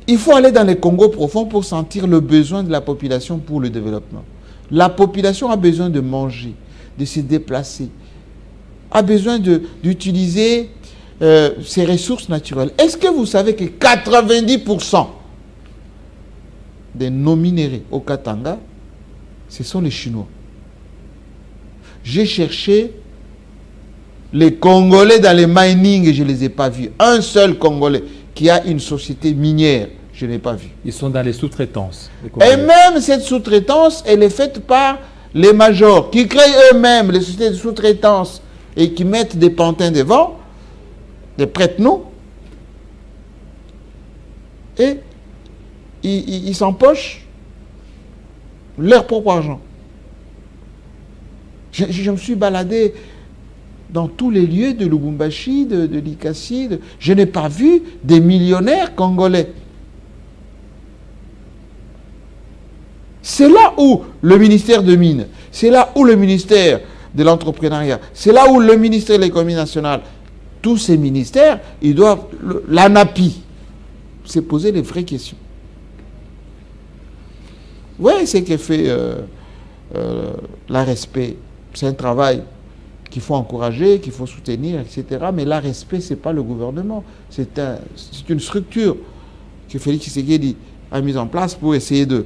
il faut aller dans les Congos profonds pour sentir le besoin de la population pour le développement. La population a besoin de manger, de se déplacer, a besoin d'utiliser ses ressources naturelles. Est-ce que vous savez que 90% des non-minérés au Katanga, ce sont les Chinois? J'ai cherché les Congolais dans les mining et je ne les ai pas vus. Un seul Congolais qui a une société minière, je n'ai pas vu. Ils sont dans les sous-traitances. Et même cette sous-traitance, elle est faite par les majors qui créent eux-mêmes les sociétés de sous-traitance et qui mettent des pantins devant, des prête-noms, et ils s'empochent leur propre argent. Je me suis baladé dans tous les lieux de Lubumbashi, de Likasi. Je n'ai pas vu des millionnaires congolais. C'est là où le ministère de Mines, c'est là où le ministère de l'entrepreneuriat, c'est là où le ministère de l'économie nationale, tous ces ministères, ils doivent, l'ANAPI, se poser les vraies questions. Oui, c'est que fait l'ARSP. C'est un travail qu'il faut encourager, qu'il faut soutenir, etc. Mais l'ARSP, ce n'est pas le gouvernement. C'est une structure que Félix Tshisekedi a mise en place pour essayer de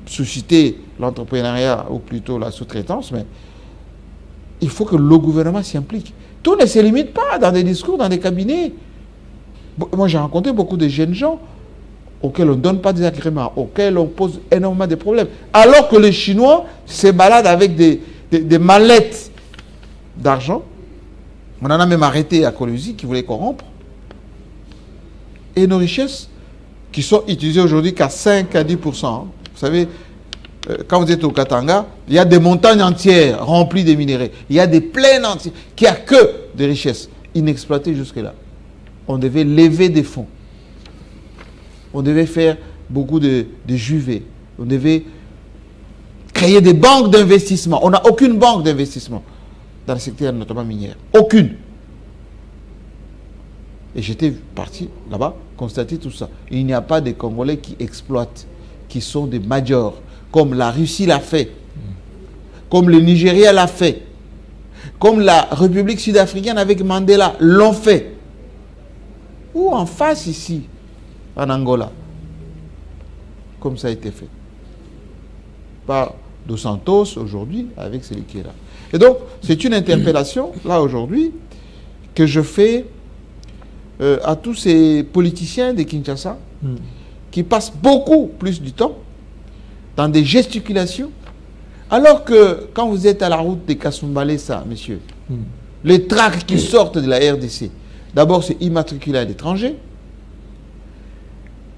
susciter l'entrepreneuriat, ou plutôt la sous-traitance. Mais il faut que le gouvernement s'y implique. Tout ne se limite pas dans des discours, dans des cabinets. Moi, j'ai rencontré beaucoup de jeunes gens auxquels on ne donne pas des agréments, auxquels on pose énormément de problèmes. Alors que les Chinois se baladent avec des mallettes d'argent. On en a même arrêté à Colosie qui voulait corrompre. Et nos richesses qui sont utilisées aujourd'hui qu'à 5 à 10%. Vous savez, quand vous êtes au Katanga, il y a des montagnes entières remplies de minéraux. Il y a des plaines entières qui n'ont que des richesses inexploitées jusque-là. On devait lever des fonds. On devait faire beaucoup de JV. On devait créer des banques d'investissement. On n'a aucune banque d'investissement dans le secteur notamment minier. Aucune. Et j'étais parti là-bas, constater tout ça. Il n'y a pas de Congolais qui exploitent, qui sont des majors, comme la Russie l'a fait, comme le Nigeria l'a fait, comme la République sud-africaine avec Mandela l'ont fait. Ou en face ici, en Angola, comme ça a été fait. Par Dos Santos aujourd'hui, avec celui qui est là. Et donc, c'est une interpellation, là aujourd'hui, que je fais à tous ces politiciens de Kinshasa, qui passent beaucoup plus du temps dans des gesticulations, alors que quand vous êtes à la route de Kasumbalesa, messieurs, les tracts qui sortent de la RDC, d'abord c'est immatriculé à l'étranger,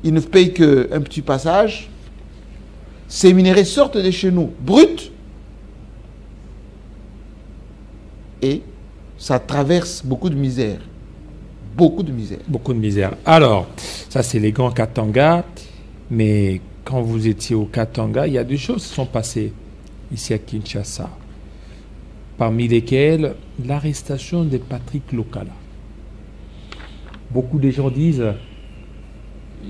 ils ne payent qu'un petit passage, ces minéraux sortent de chez nous bruts, et ça traverse beaucoup de misère. Beaucoup de misère. Beaucoup de misère. Alors, ça c'est les grands Katanga, mais quand vous étiez au Katanga, il y a des choses qui sont passées ici à Kinshasa, parmi lesquelles l'arrestation de Patrick Lokala. Beaucoup de gens disent,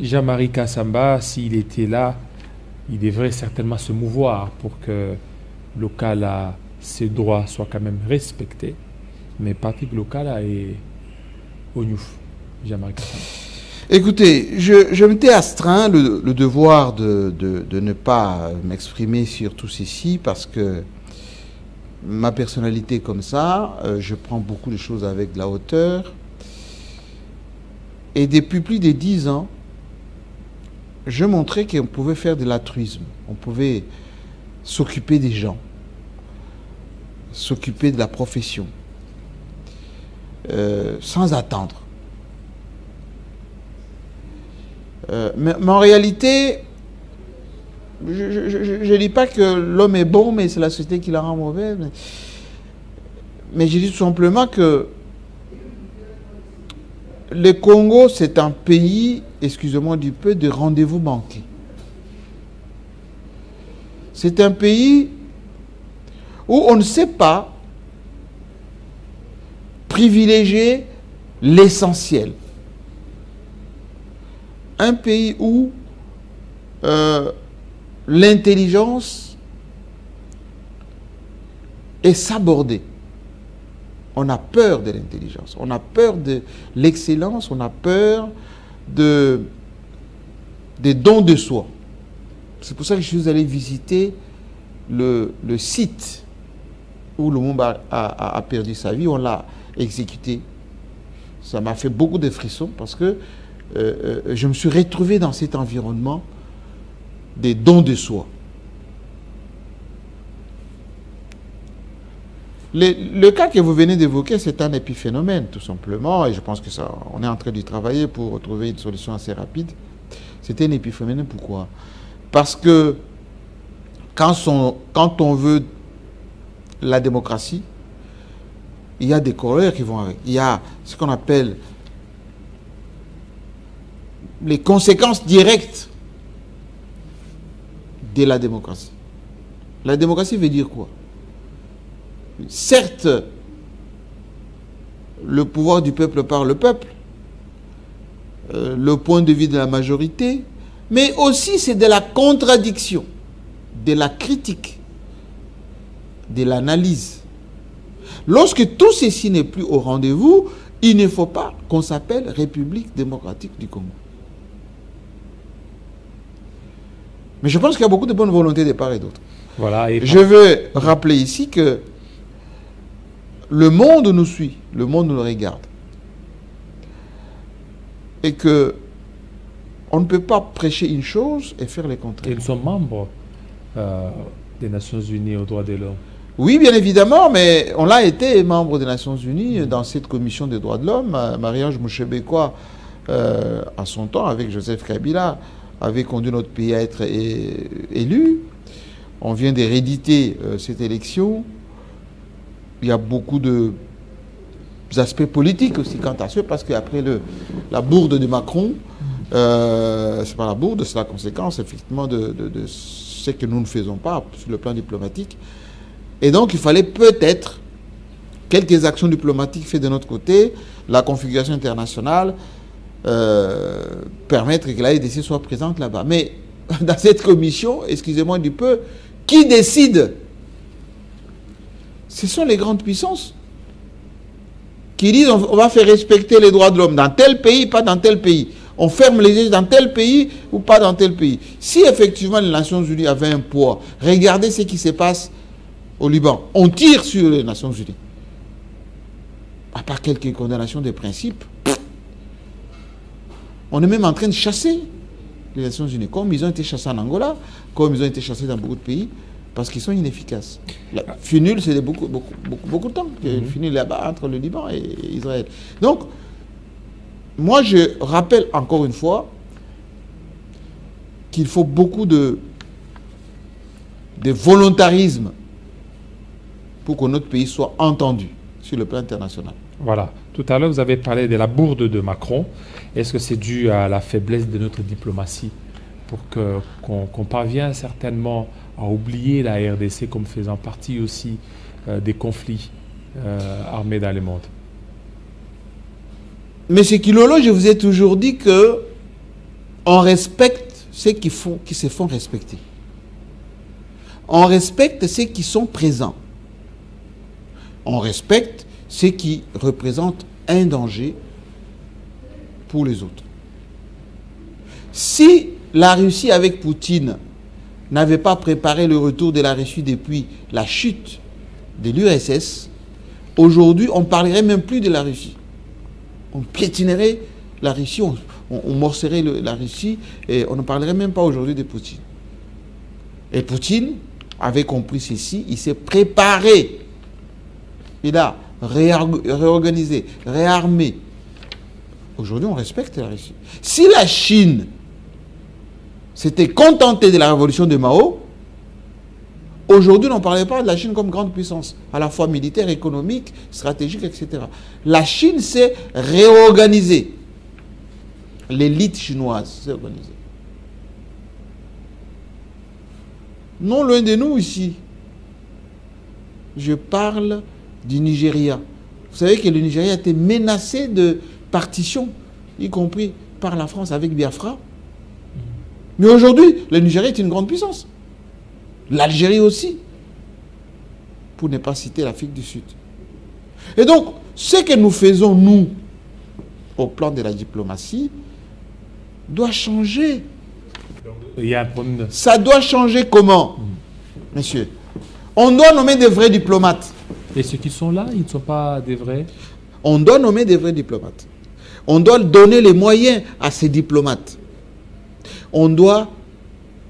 Jean-Marie Kassamba, s'il était là, il devrait certainement se mouvoir pour que Lokala, ses droits soient quand même respectés. Mais Patrick Lokala est au Niouf, Jean-Marie Kassamba. Écoutez, je m'étais astreint le devoir de ne pas m'exprimer sur tout ceci parce que ma personnalité est comme ça, je prends beaucoup de choses avec de la hauteur. Et depuis plus de 10 ans, je montrais qu'on pouvait faire de l'altruisme, on pouvait s'occuper des gens, s'occuper de la profession, sans attendre. Mais en réalité, je ne dis pas que l'homme est bon, mais c'est la société qui la rend mauvais. Mais je dis tout simplement que le Congo, c'est un pays, excusez-moi du peu, de rendez-vous manqués. c'est un pays où on ne sait pas privilégier l'essentiel. Un pays où l'intelligence est sabordée. On a peur de l'intelligence, on a peur de l'excellence, on a peur des dons de soi. C'est pour ça que je suis allé visiter le site où Lumumba a perdu sa vie. On l'a exécuté. Ça m'a fait beaucoup de frissons parce que je me suis retrouvé dans cet environnement des dons de soi. Le cas que vous venez d'évoquer, c'est un épiphénomène, tout simplement, et je pense que ça, on est en train d'y travailler pour trouver une solution assez rapide. C'était un épiphénomène, pourquoi? Parce que quand on veut la démocratie, il y a des corollaires qui vont avec. Il y a ce qu'on appelle les conséquences directes de la démocratie. La démocratie veut dire quoi? Certes, le pouvoir du peuple par le peuple, le point de vue de la majorité, mais aussi c'est de la contradiction, de la critique, de l'analyse. Lorsque tout ceci n'est plus au rendez-vous, il ne faut pas qu'on s'appelle République démocratique du Congo. Mais je pense qu'il y a beaucoup de bonne volonté de part et d'autre. Voilà, et je veux rappeler ici que le monde nous suit, le monde nous regarde. Et que on ne peut pas prêcher une chose et faire le contraire. Ils sont membres des Nations Unies aux droits de l'homme. Oui, bien évidemment, mais on l'a été membre des Nations Unies dans cette commission des droits de l'homme. Marie-Ange Mouchebekwa, à son temps, avec Joseph Kabila, avait conduit notre pays à être élu. On vient de rééditer cette élection. Il y a beaucoup d'aspects politiques aussi quant à ça, parce qu'après la bourde de Macron, c'est pas la bourde, c'est la conséquence effectivement de ce que nous ne faisons pas sur le plan diplomatique. Et donc il fallait peut-être quelques actions diplomatiques faites de notre côté, la configuration internationale, permettre que la RDC soit présente là-bas. Mais dans cette commission, excusez-moi du peu, qui décide? Ce sont les grandes puissances qui disent on va faire respecter les droits de l'homme dans tel pays, pas dans tel pays. On ferme les yeux dans tel pays ou pas dans tel pays. Si effectivement les Nations Unies avaient un poids, regardez ce qui se passe au Liban. On tire sur les Nations Unies. À part quelques condamnations des principes, on est même en train de chasser les Nations Unies, comme ils ont été chassés en Angola, comme ils ont été chassés dans beaucoup de pays, parce qu'ils sont inefficaces. La FUNUL, c'est beaucoup de temps que FUNUL là-bas entre le Liban et Israël. Donc, moi, je rappelle encore une fois qu'il faut beaucoup de volontarisme pour que notre pays soit entendu sur le plan international. Voilà. Tout à l'heure, vous avez parlé de la bourde de Macron. Est-ce que c'est dû à la faiblesse de notre diplomatie pour qu'on parvienne certainement à oublier la RDC comme faisant partie aussi des conflits armés dans le monde? Mais ce Kilolo, je vous ai toujours dit que on respecte ceux qui se font respecter. On respecte ceux qui sont présents. On respecte ceux qui représentent un danger pour les autres. Si la Russie avec Poutine n'avait pas préparé le retour de la Russie depuis la chute de l'URSS, aujourd'hui on ne parlerait même plus de la Russie. On piétinerait la Russie, on morcerait la Russie et on ne parlerait même pas aujourd'hui de Poutine. Et Poutine avait compris ceci, il s'est préparé. Il a réorganisé, réarmé. Aujourd'hui, on respecte la Russie. Si la Chine s'était contentée de la révolution de Mao, aujourd'hui, on ne parlait pas de la Chine comme grande puissance, à la fois militaire, économique, stratégique, etc. La Chine s'est réorganisée. L'élite chinoise s'est organisée. Non loin de nous ici. Je parle du Nigeria. Vous savez que le Nigeria a été menacé de partition, y compris par la France avec Biafra. Mais aujourd'hui, le Nigeria est une grande puissance. L'Algérie aussi. Pour ne pas citer l'Afrique du Sud. Et donc, ce que nous faisons, nous, au plan de la diplomatie, doit changer. Il y a un problème. Ça doit changer comment, monsieur? On doit nommer des vrais diplomates. Et ceux qui sont là, ils ne sont pas des vrais? On doit nommer des vrais diplomates. On doit donner les moyens à ces diplomates. On doit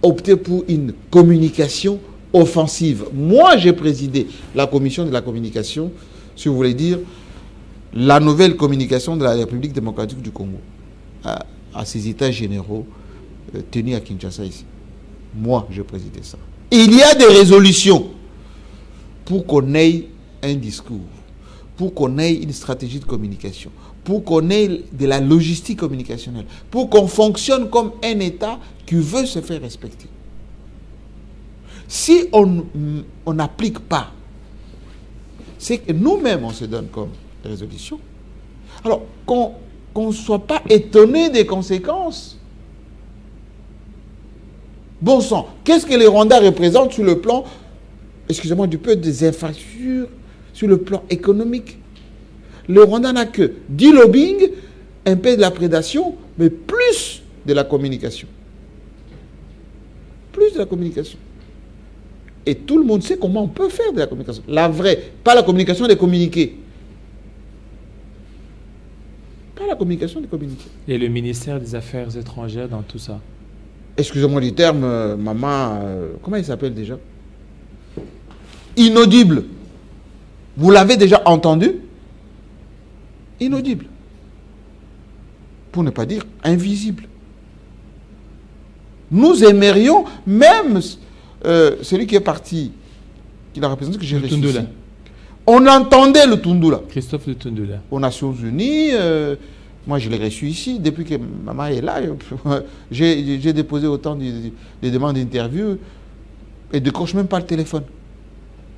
opter pour une communication offensive. Moi, j'ai présidé la commission de la communication, si vous voulez dire, la nouvelle communication de la République démocratique du Congo, à ses états généraux tenus à Kinshasa ici. Moi, j'ai présidé ça. Il y a des résolutions pour qu'on ait un discours, pour qu'on ait une stratégie de communication, pour qu'on ait de la logistique communicationnelle, pour qu'on fonctionne comme un État qui veut se faire respecter. Si on n'applique pas ce que nous-mêmes on se donne comme résolution, alors qu'on ne soit pas étonné des conséquences. Bon sang, qu'est-ce que les Rwandais représentent sur le plan, excusez-moi du peu, des infrastructures, sur le plan économique? Le Rwanda n'a que du lobbying, un peu de la prédation, mais plus de la communication. Plus de la communication. Et tout le monde sait comment on peut faire de la communication. La vraie, pas la communication des communiqués. Pas la communication des communiqués. Et le ministère des Affaires étrangères dans tout ça? Excusez-moi du terme, maman, comment il s'appelle déjà? Inaudible. Vous l'avez déjà entendu? Inaudible. Pour ne pas dire invisible. Nous aimerions, même celui qui est parti, qui l'a représenté, que j'ai reçu ici. On entendait le Tundula. Christophe de Tundula. Aux Nations Unies, moi je l'ai reçu ici. Depuis que maman est là, j'ai déposé autant de demandes d'interview et ne décroche même pas le téléphone.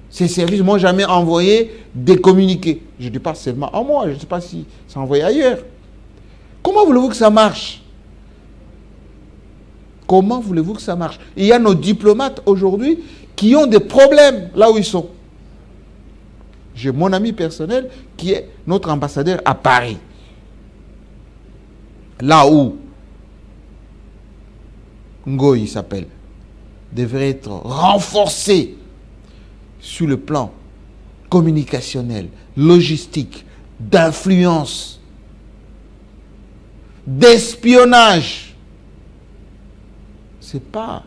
Ces services ne m'ont jamais envoyé des communiqués. Je ne dis pas seulement à moi, je ne sais pas si c'est envoyé ailleurs. Comment voulez-vous que ça marche? Comment voulez-vous que ça marche? Il y a nos diplomates aujourd'hui qui ont des problèmes là où ils sont. J'ai mon ami personnel qui est notre ambassadeur à Paris. Là où Ngoï s'appelle, devrait être renforcé sur le plan communicationnel, logistique, d'influence, d'espionnage. Ce n'est pas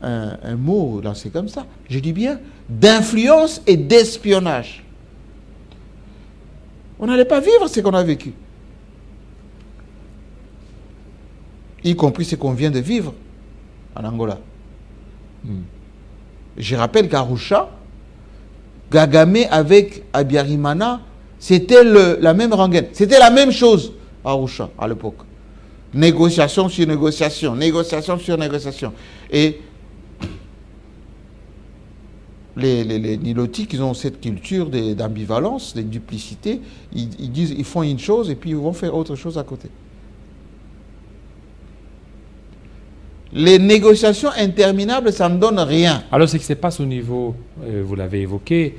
un mot lancé comme ça. Je dis bien d'influence et d'espionnage. On n'allait pas vivre ce qu'on a vécu. Y compris ce qu'on vient de vivre en Angola. Je rappelle qu'Arusha, Kagame avec Abiyarimana, c'était la même rengaine. C'était la même chose à Arusha à l'époque. Négociation sur négociation, négociation sur négociation. Et les Nilotiques, ils ont cette culture d'ambivalence, de duplicité. Ils disent, ils font une chose et puis ils vont faire autre chose à côté. Les négociations interminables, ça ne donne rien. Alors, ce qui se passe au niveau, vous l'avez évoqué,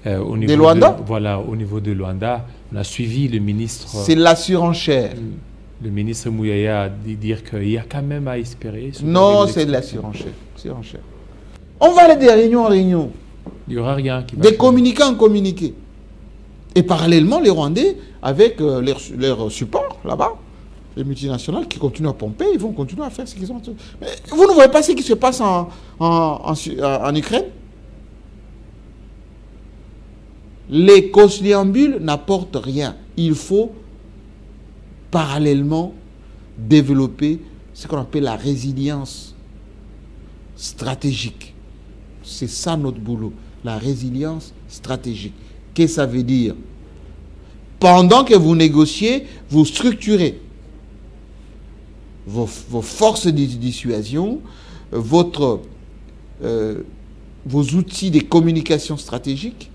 au niveau de Luanda. Voilà, au niveau de Luanda, on a suivi le ministre. C'est la surenchère. Le ministre Mouyaya dit dire qu'il y a quand même à espérer. Non, c'est de la surenchère. On va aller de réunion en réunion. Il n'y aura rien qui va des communiqués en communiqué. Et parallèlement, les Rwandais, avec leur support là-bas, les multinationales qui continuent à pomper, ils vont continuer à faire ce qu'ils ont. Mais vous ne voyez pas ce qui se passe en Ukraine? Les conciliambules n'apportent rien. Il faut parallèlement développer ce qu'on appelle la résilience stratégique. C'est ça notre boulot, la résilience stratégique. Qu'est-ce que ça veut dire? Pendant que vous négociez, vous structurez vos forces de dissuasion, votre vos outils de communication stratégique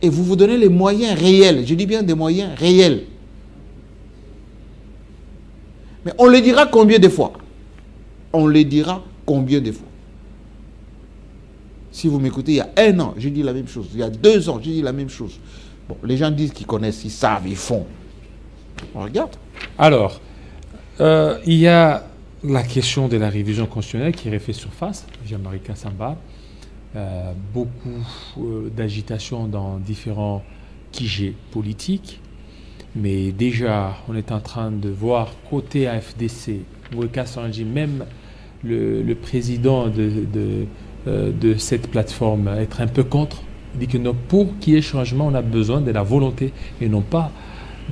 et vous vous donnez les moyens réels. Je dis bien des moyens réels. Mais on le dira combien de fois? On le dira combien de fois? Si vous m'écoutez, il y a 1 an, j'ai dit la même chose. Il y a 2 ans, j'ai dit la même chose. Bon, les gens disent qu'ils connaissent, ils savent, ils font. On regarde. Alors, il y a la question de la révision constitutionnelle qui refait surface. Jean-Marie Kassamba. Beaucoup d'agitation dans différents QG politiques. Mais déjà, on est en train de voir côté AFDC, même le président de cette plateforme être un peu contre. Il dit que non, pour qu'il y ait changement, on a besoin de la volonté et non pas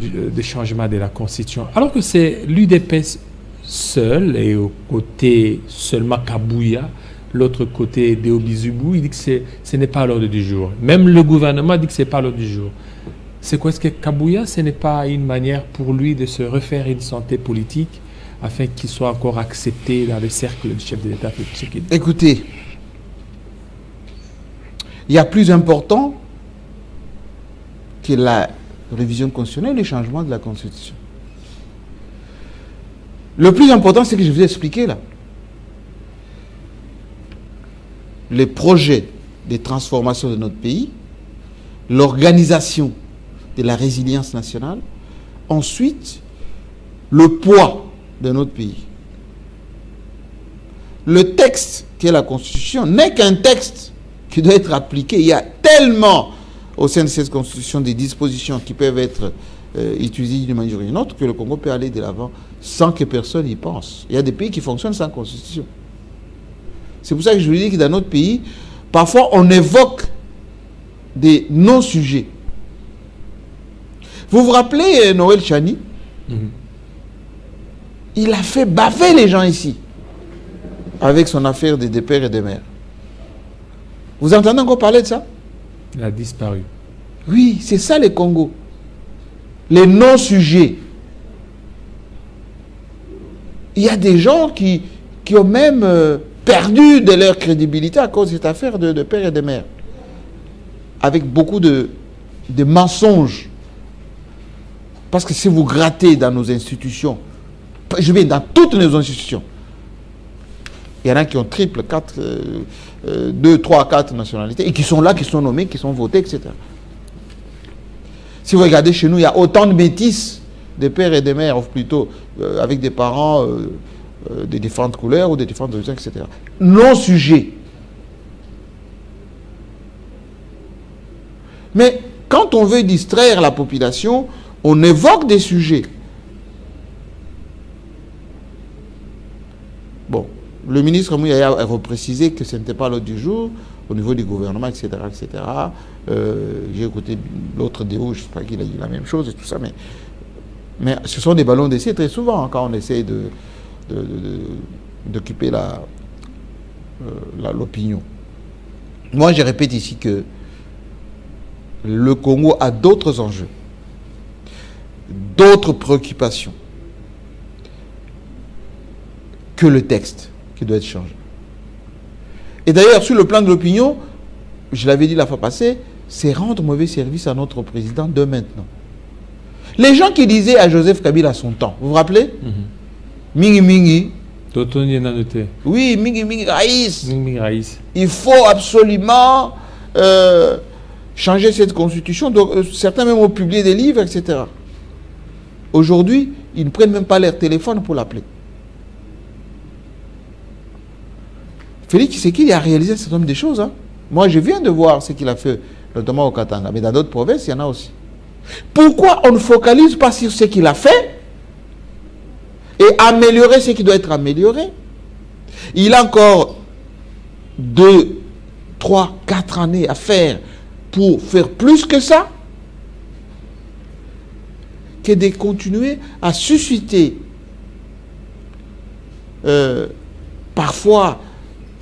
de changement de la Constitution. Alors que c'est l'UDPS seul et au côté seulement Kabouya, l'autre côté Deobizubou, il dit que ce n'est pas à l'ordre du jour. Même le gouvernement dit que ce n'est pas à l'ordre du jour. C'est quoi? Est-ce que Kabouya, ce n'est pas une manière pour lui de se refaire une santé politique afin qu'il soit encore accepté dans le cercle du chef de l'État? Écoutez, il y a plus important que la révision constitutionnelle, le changement de la Constitution. Le plus important, c'est que je vous ai expliqué là. Les projets de transformation de notre pays, l'organisation de la résilience nationale, ensuite, le poids de notre pays. Le texte qui est la Constitution n'est qu'un texte qui doit être appliqué. Il y a tellement au sein de cette Constitution des dispositions qui peuvent être utilisées d'une manière ou d'une autre que le Congo peut aller de l'avant sans que personne y pense. Il y a des pays qui fonctionnent sans Constitution. C'est pour ça que je vous dis que dans notre pays, parfois on évoque des non-sujets. Vous vous rappelez Noël Chani? Il a fait baver les gens ici avec son affaire des pères et des mères. Vous entendez encore parler de ça? Il a disparu. Oui, c'est ça le Congo. Les non-sujets. Il y a des gens qui ont même perdu de leur crédibilité à cause de cette affaire de pères et de mères. Avec beaucoup de mensonges. Parce que si vous grattez dans nos institutions, je vais dans toutes nos institutions, il y en a qui ont triple, 4, 2, 3, 4 nationalités, et qui sont là, qui sont nommés, qui sont votés, etc. Si vous regardez chez nous, il y a autant de métis, des pères et des mères, ou plutôt avec des parents de différentes couleurs ou de différentes origines, etc. Non-sujet. Mais quand on veut distraire la population, on évoque des sujets. Bon, le ministre Mouyaya a reprécisé que ce n'était pas l'ordre du jour au niveau du gouvernement, etc. etc. J'ai écouté l'autre déo, je ne sais pas qu'il a dit la même chose et tout ça, mais ce sont des ballons d'essai très souvent hein, quand on essaie d'occuper l'opinion. Moi, je répète ici que le Congo a d'autres enjeux, d'autres préoccupations que le texte qui doit être changé. Et d'ailleurs, sur le plan de l'opinion, je l'avais dit la fois passée, c'est rendre mauvais service à notre président de maintenant. Les gens qui disaient à Joseph Kabila à son temps, vous vous rappelez? Mingi Mingi. Oui, Mingi Mingi Raïs. Il faut absolument changer cette constitution. Donc, certains même ont publié des livres, etc. Aujourd'hui, ils ne prennent même pas leur téléphone pour l'appeler. Félix Tshisekedi a réalisé un certain nombre de choses. Hein. Moi, je viens de voir ce qu'il a fait, notamment au Katanga. Mais dans d'autres provinces, il y en a aussi. Pourquoi on ne focalise pas sur ce qu'il a fait et améliorer ce qui doit être amélioré? Il a encore 2, 3, 4 années à faire pour faire plus que ça, que de continuer à susciter parfois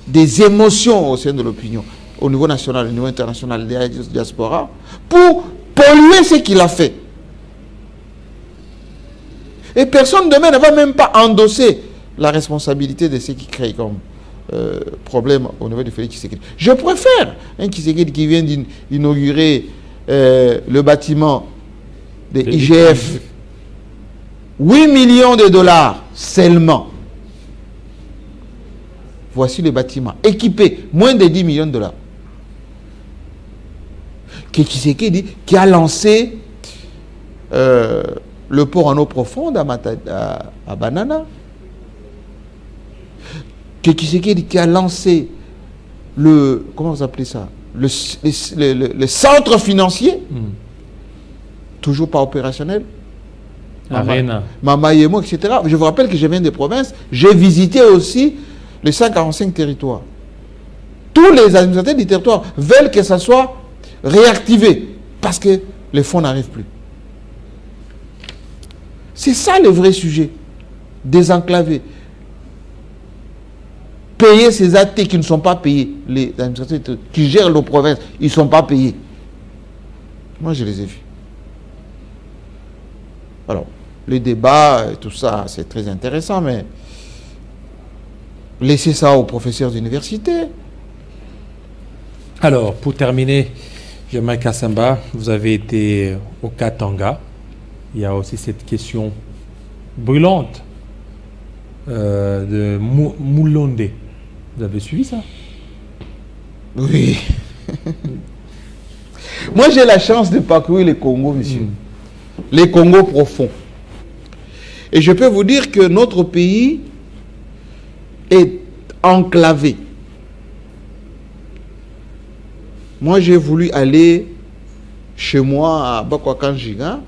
des émotions au sein de l'opinion, au niveau national, au niveau international, des diaspora, pour polluer ce qu'il a fait. Et personne demain ne va même pas endosser la responsabilité de ce qu'il crée problème au niveau de Félix Tshisekedi. Je préfère un Tshisekedi qui vient d'inaugurer le bâtiment de IGF. 8 millions de dollars seulement. Voici le bâtiment équipé, moins de 10 millions de dollars. Tshisekedi qui a lancé le port en eau profonde à Banana. Tshisekedi qui a lancé le, comment vous appelez ça, le centre financier, toujours pas opérationnel. Arena. Mamayemo, etc. Je vous rappelle que je viens des provinces. J'ai visité aussi les 145 territoires. Tous les administrateurs du territoire veulent que ça soit réactivé parce que les fonds n'arrivent plus. C'est ça le vrai sujet. Désenclaver. Payer ces AT qui ne sont pas payés. Les administrateurs qui gèrent nos provinces, ils ne sont pas payés. Moi, je les ai vus. Alors, le débat, tout ça, c'est très intéressant, mais laissez ça aux professeurs d'université. Alors, pour terminer, Jean-Marc Samba, vous avez été au Katanga. Il y a aussi cette question brûlante de Moulonde. Vous avez suivi ça? Oui. Moi, j'ai la chance de parcourir les Congos, monsieur. Les Congos profonds. Et je peux vous dire que notre pays est enclavé. Moi, j'ai voulu aller chez moi à Bakwakanjiga.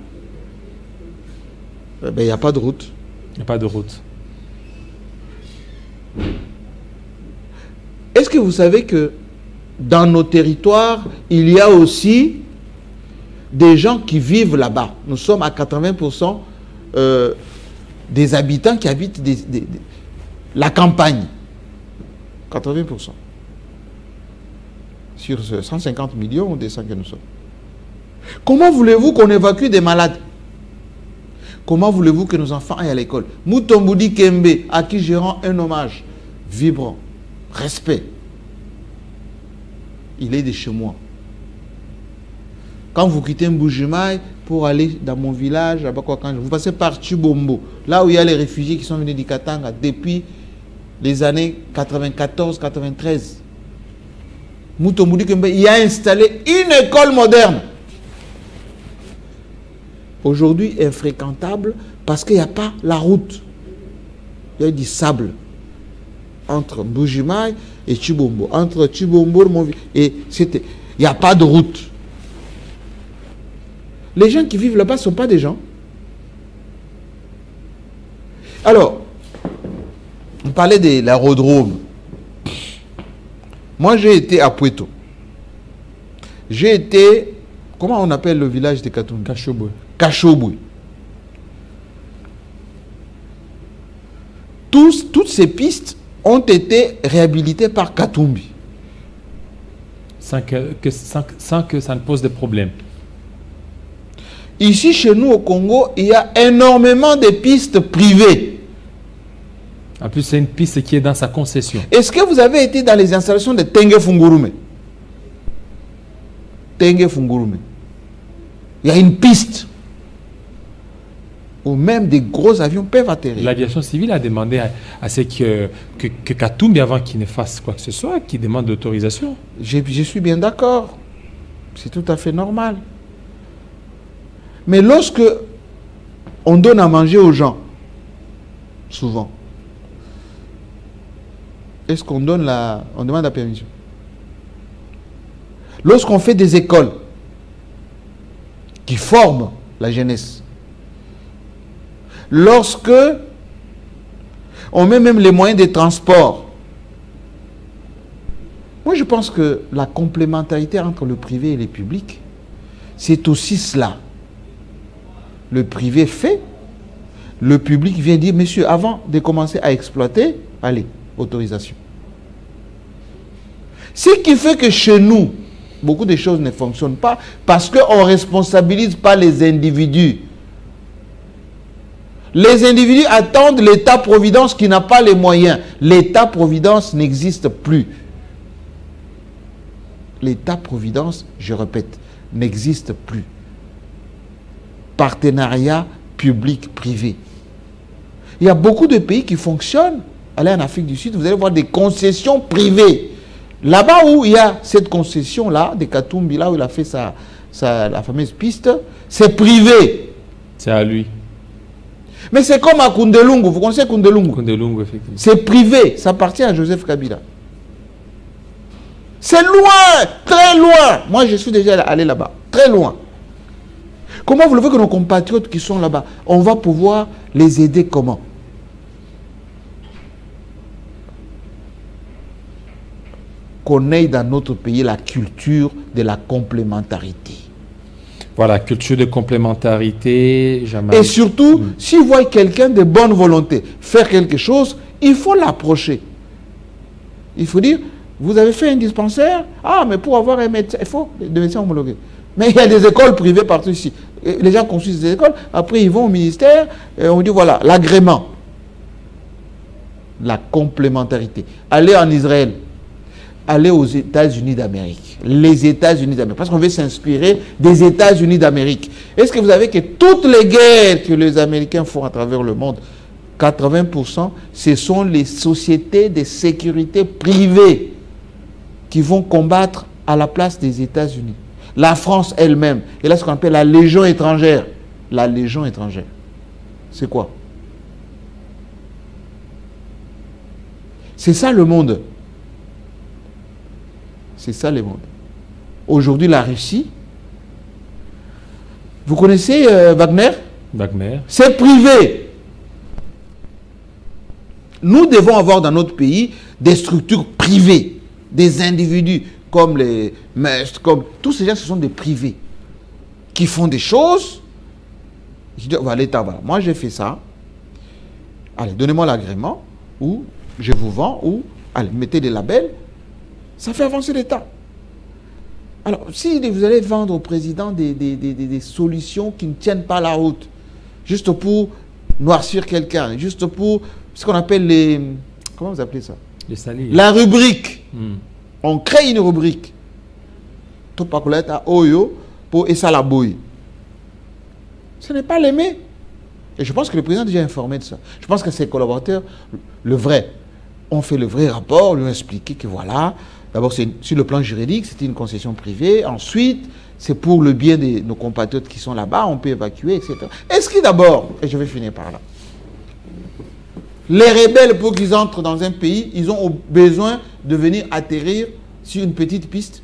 Il n'y a pas de route. Il n'y a pas de route. Est-ce que vous savez que dans nos territoires, il y a aussi des gens qui vivent là-bas? Nous sommes à 80% des habitants qui habitent la campagne. 80%. Sur 150 millions ou 200 que nous sommes. Comment voulez-vous qu'on évacue des malades? Comment voulez-vous que nos enfants aillent à l'école? Mutomboudi Kembe, à qui je rends un hommage vibrant, respect. Il est de chez moi. Quand vous quittez Mbujimaï pour aller dans mon village, vous passez par Chibombo, là où il y a les réfugiés qui sont venus du Katanga depuis les années 94-93. Mutomboudi Kembe, il a installé une école moderne. Aujourd'hui infréquentable parce qu'il n'y a pas la route. Il y a du sable entre Mbujimaï et Chibombo. Entre Chibombo et c'était. Il n'y a pas de route. Les gens qui vivent là-bas ne sont pas des gens. Alors, on parlait de l'aérodrome. Moi, j'ai été à Puerto. J'ai été... Comment on appelle le village de Katumbi? Kachobwe. Kachobwe. Toutes ces pistes ont été réhabilitées par Katumbi. Sans que ça ne pose de problème. Ici, chez nous, au Congo, il y a énormément de pistes privées. En plus, c'est une piste qui est dans sa concession. Est-ce que vous avez été dans les installations de Tengue Fungurume? Tengue Fungurume. Il y a une piste où même des gros avions peuvent atterrir. L'aviation civile a demandé à ce que Katumbi, avant qu'il ne fasse quoi que ce soit, qu'il demande l'autorisation. Je suis bien d'accord. C'est tout à fait normal. Mais lorsque on donne à manger aux gens, souvent, est-ce qu'on donne on demande la permission? Lorsqu'on fait des écoles qui forment la jeunesse, lorsque on met même les moyens de transport, moi je pense que la complémentarité entre le privé et le public, c'est aussi cela. Le privé fait, le public vient dire, monsieur, avant de commencer à exploiter, allez, autorisation. Ce qui fait que chez nous, beaucoup de choses ne fonctionnent pas parce qu'on ne responsabilise pas les individus. Les individus attendent l'État-providence qui n'a pas les moyens. L'État-providence n'existe plus. L'État-providence, je répète, n'existe plus. Partenariat public-privé. Il y a beaucoup de pays qui fonctionnent. Allez en Afrique du Sud, vous allez voir des concessions privées. Là-bas où il y a cette concession-là, de Katumbi, là où il a fait la fameuse piste, c'est privé. C'est à lui. Mais c'est comme à Kundelungu. Vous connaissez Kundelungu? Kundelungu, effectivement. C'est privé. Ça appartient à Joseph Kabila. C'est loin, très loin. Moi, je suis déjà allé là-bas. Très loin. Comment vous voulez que nos compatriotes qui sont là-bas, on va pouvoir les aider comment? Qu'on ait dans notre pays la culture de la complémentarité. Voilà, culture de complémentarité. Et surtout, si vous voyez quelqu'un de bonne volonté faire quelque chose, il faut l'approcher. Il faut dire, vous avez fait un dispensaire? Ah, mais pour avoir un médecin, il faut des médecins homologués. Mais il y a des écoles privées partout ici. Et les gens construisent des écoles, après ils vont au ministère, et on dit voilà, l'agrément. La complémentarité. Allez en Israël. Aller aux États-Unis d'Amérique. Les États-Unis d'Amérique. Parce qu'on veut s'inspirer des États-Unis d'Amérique. Est-ce que vous savez que toutes les guerres que les Américains font à travers le monde, 80%, ce sont les sociétés de sécurité privées qui vont combattre à la place des États-Unis. La France elle-même. Et là, ce qu'on appelle la Légion étrangère. La Légion étrangère. C'est quoi? C'est ça le monde. C'est ça le monde. Aujourd'hui, la Russie, vous connaissez Wagner? Wagner. C'est privé. Nous devons avoir dans notre pays des structures privées, des individus comme les Musk, comme tous ces gens, ce sont des privés qui font des choses. Je dis, voilà, l'État, voilà. Moi, j'ai fait ça. Allez, donnez-moi l'agrément, ou je vous vends, ou allez, mettez des labels. Ça fait avancer l'État. Alors, si vous allez vendre au président des solutions qui ne tiennent pas la route, juste pour noircir quelqu'un, juste pour ce qu'on appelle les... Comment vous appelez ça? Les salis. La rubrique. On crée une rubrique. Tout pas à Oyo pour Essalaboy. Ce n'est pas l'aimer. Et je pense que le président est déjà informé de ça. Je pense que ses collaborateurs, le vrai, ont fait le vrai rapport, lui ont expliqué que voilà... D'abord, sur le plan juridique, c'était une concession privée. Ensuite, c'est pour le bien de nos compatriotes qui sont là-bas, on peut évacuer, etc. Est-ce que d'abord, et je vais finir par là, les rebelles, pour qu'ils entrent dans un pays, ils ont besoin de venir atterrir sur une petite piste?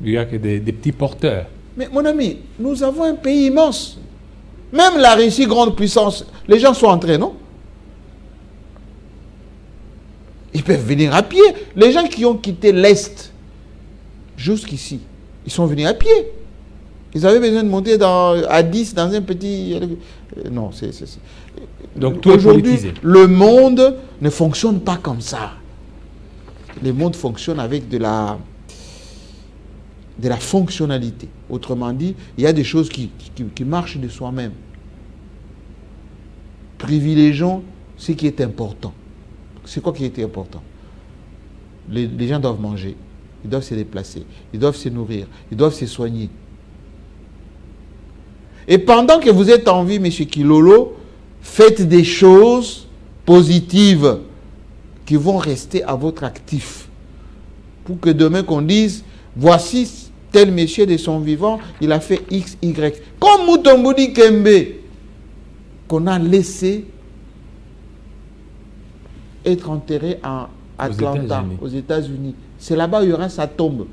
Il n'y a que des petits porteurs. Mais mon ami, nous avons un pays immense. Même la Russie, grande puissance, les gens sont entrés, non? Ils peuvent venir à pied. Les gens qui ont quitté l'Est jusqu'ici, ils sont venus à pied. Ils avaient besoin de monter à 10 dans un petit... Non, c'est... Donc tout aujourd'hui, le monde ne fonctionne pas comme ça. Le monde fonctionne avec de la fonctionnalité. Autrement dit, il y a des choses qui marchent de soi-même. Privilégions ce qui est important. C'est quoi qui était important? Les gens doivent manger, ils doivent se déplacer, ils doivent se nourrir, ils doivent se soigner. Et pendant que vous êtes en vie, M. Kilolo, faites des choses positives qui vont rester à votre actif. Pour que demain qu'on dise, voici tel monsieur de son vivant, il a fait X, Y. Comme Mutomboudi Kembe, qu'on a laissé être enterré en Atlanta, aux États-Unis. C'est là-bas où il y aura sa tombe.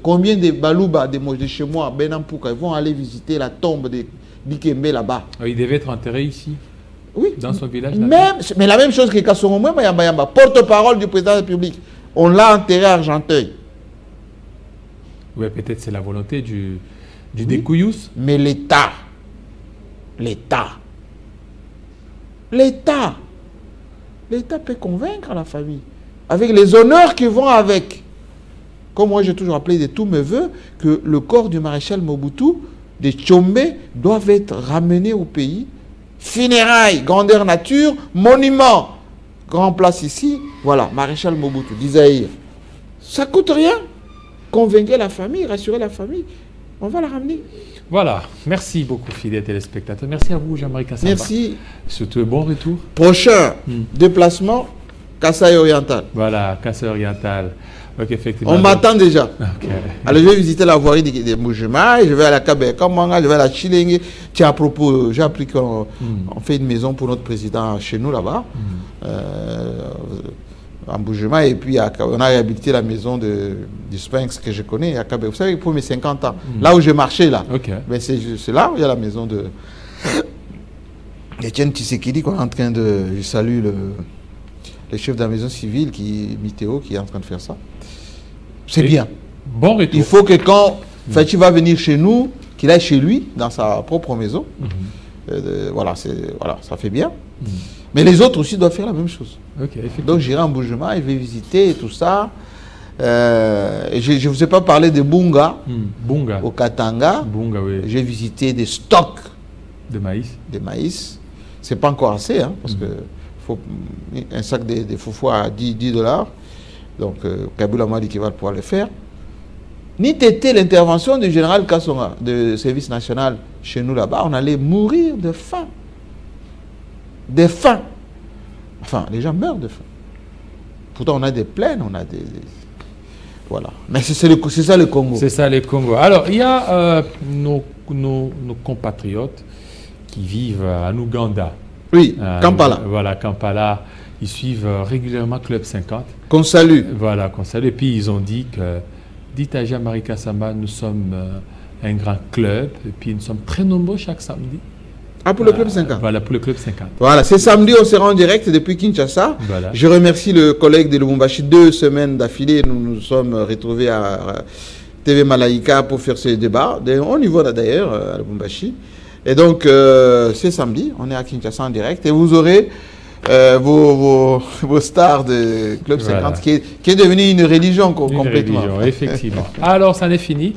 Combien de Balouba, de chez moi, Benampouka, ils vont aller visiter la tombe de Dikembe là-bas. Il devait être enterré ici? Oui. Dans son village? Mais la même chose que Kassoromoué Mayamba, porte-parole du président de la République. On l'a enterré à Argenteuil. Oui, peut-être c'est la volonté du Découyous. Mais l'État peut convaincre la famille. Avec les honneurs qui vont avec. Comme moi j'ai toujours appelé de tous mes voeux, que le corps du maréchal Mobutu, des Tchombe, doivent être ramenés au pays funérailles, grandeur nature, monument, grand place ici, voilà, Maréchal Mobutu, d'Isaïe. Ça coûte rien. Convaincre la famille, rassurer la famille, on va la ramener. Voilà, merci beaucoup fidèles téléspectateurs. Merci à vous Jean-Marie Kassamba. Merci. Surtout bon retour. Prochain déplacement, Kasaï Oriental. Voilà, Kasaï Oriental. Okay, effectivement. On m'attend déjà. Okay. Alors je vais visiter la voirie de Moujema, je vais à la Kabeka, je vais à la Chilengue. Tiens, à propos, j'ai appris qu'on fait une maison pour notre président chez nous là-bas, à Moujema, et puis on a réhabilité la maison du Sphinx que je connais à Kabeka. Vous savez, pour mes 50 ans, là où j'ai marché là, ben c'est là où il y a la maison de Etienne Tshisekedi qu'on est en train de... Je salue le chef de la maison civile, Mithéo, qui est en train de faire ça. C'est bien. Bon retour. Il faut que quand Fachi va venir chez nous, qu'il aille chez lui, dans sa propre maison. Voilà, ça fait bien. Mais les autres aussi doivent faire la même chose. Donc j'irai en Bougement, je vais visiter et tout ça. Je ne vous ai pas parlé de Bunga, au Katanga. Bunga, oui. J'ai visité des stocks de maïs. De maïs. Ce n'est pas encore assez, hein, parce que faut un sac de foufou à $10. Donc, Kaboula m'a dit qu'il va pouvoir le faire. Ni t'était l'intervention du général Kassonga, de service national chez nous là-bas, on allait mourir de faim. De faim. Enfin, les gens meurent de faim. Pourtant, on a des plaines, on a des... Voilà. Mais c'est ça le Congo. C'est ça le Congo. Alors, il y a nos compatriotes qui vivent en Ouganda. Oui, Kampala. Voilà, Kampala. Ils suivent régulièrement Club 50. Qu'on salue. Voilà, qu'on salue. Et puis, ils ont dit que, dites à Jean-Marie Kassamba, nous sommes un grand club. Et puis, nous sommes très nombreux chaque samedi. Ah, pour le Club 50. Voilà, pour le Club 50. Voilà, c'est samedi, on sera en direct depuis Kinshasa. Voilà. Je remercie le collègue de Lubumbashi. 2 semaines d'affilée, nous nous sommes retrouvés à TV Malaika pour faire ce débat. Au niveau là d'ailleurs, à Lubumbashi. Et donc, c'est samedi, on est à Kinshasa en direct. Et vous aurez vos stars de Club 50, voilà. qui est devenu une religion complètement. Religion, effectivement. Alors, ça n'est fini.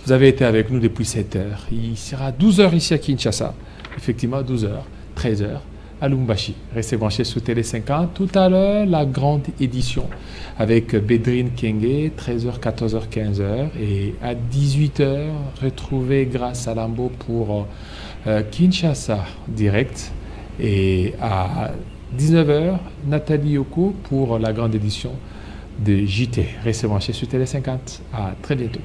Vous avez été avec nous depuis 7 heures. Il sera 12 heures ici à Kinshasa. Effectivement, 12 heures, 13 heures à Lubumbashi. Restez branchés sur Télé 50. Tout à l'heure, la grande édition avec Bédrine Kenge, 13h, 14h, 15h. Et à 18h, retrouvez Grâce à Lambo pour Kinshasa direct. Et à 19h, Nathalie Yoko pour la grande édition de JT. Restez branchés sur Télé 50. À très bientôt.